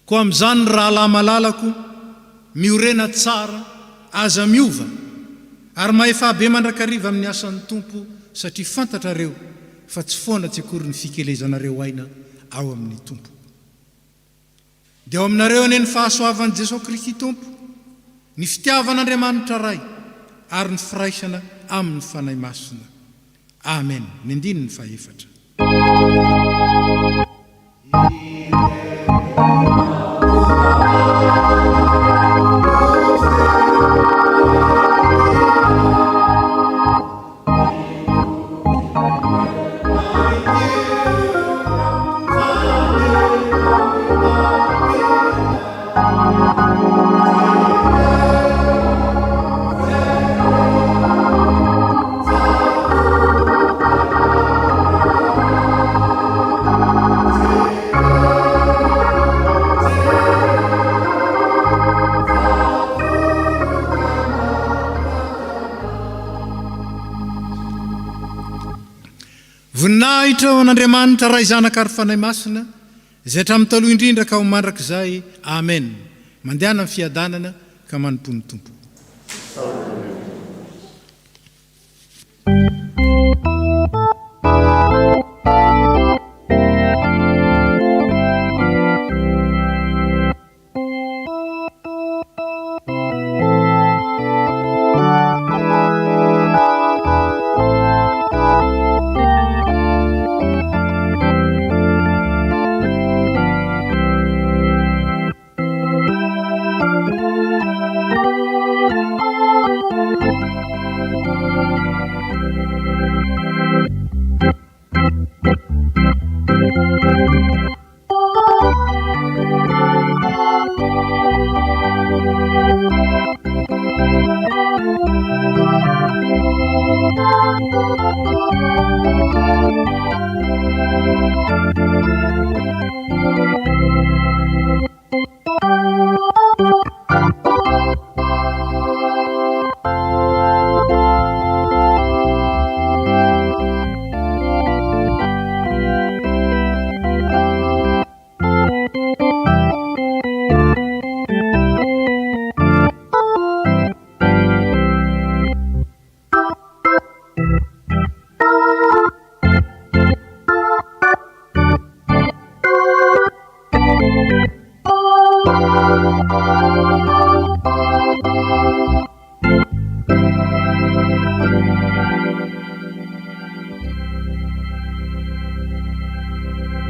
Koa amin'izany raha laha malalako miorena tsara aza miova, ary mahefabe mandrakariva amin'ny asan'ny tompo satria fantatrareo fa tsy foana tsy akory ny fikelezanareo aina ao amin'ny tompo. Dia ao aminareo ane ny fahasoavan'i Jesosy Kristy tompo, ny fitiavan'Andriamanitra ray ary ny firaisana amin'ny fanahy masina. Amen. Ny andininy fahaefatra. Voninahitra ho an'Andriamanitra ray zanaka ary fanahy masina, izay hatramin'ny taloha indrindra ka ho mandrakizay. Amen. Mandehana amin'ny fiadanana ka manompo ny tompo.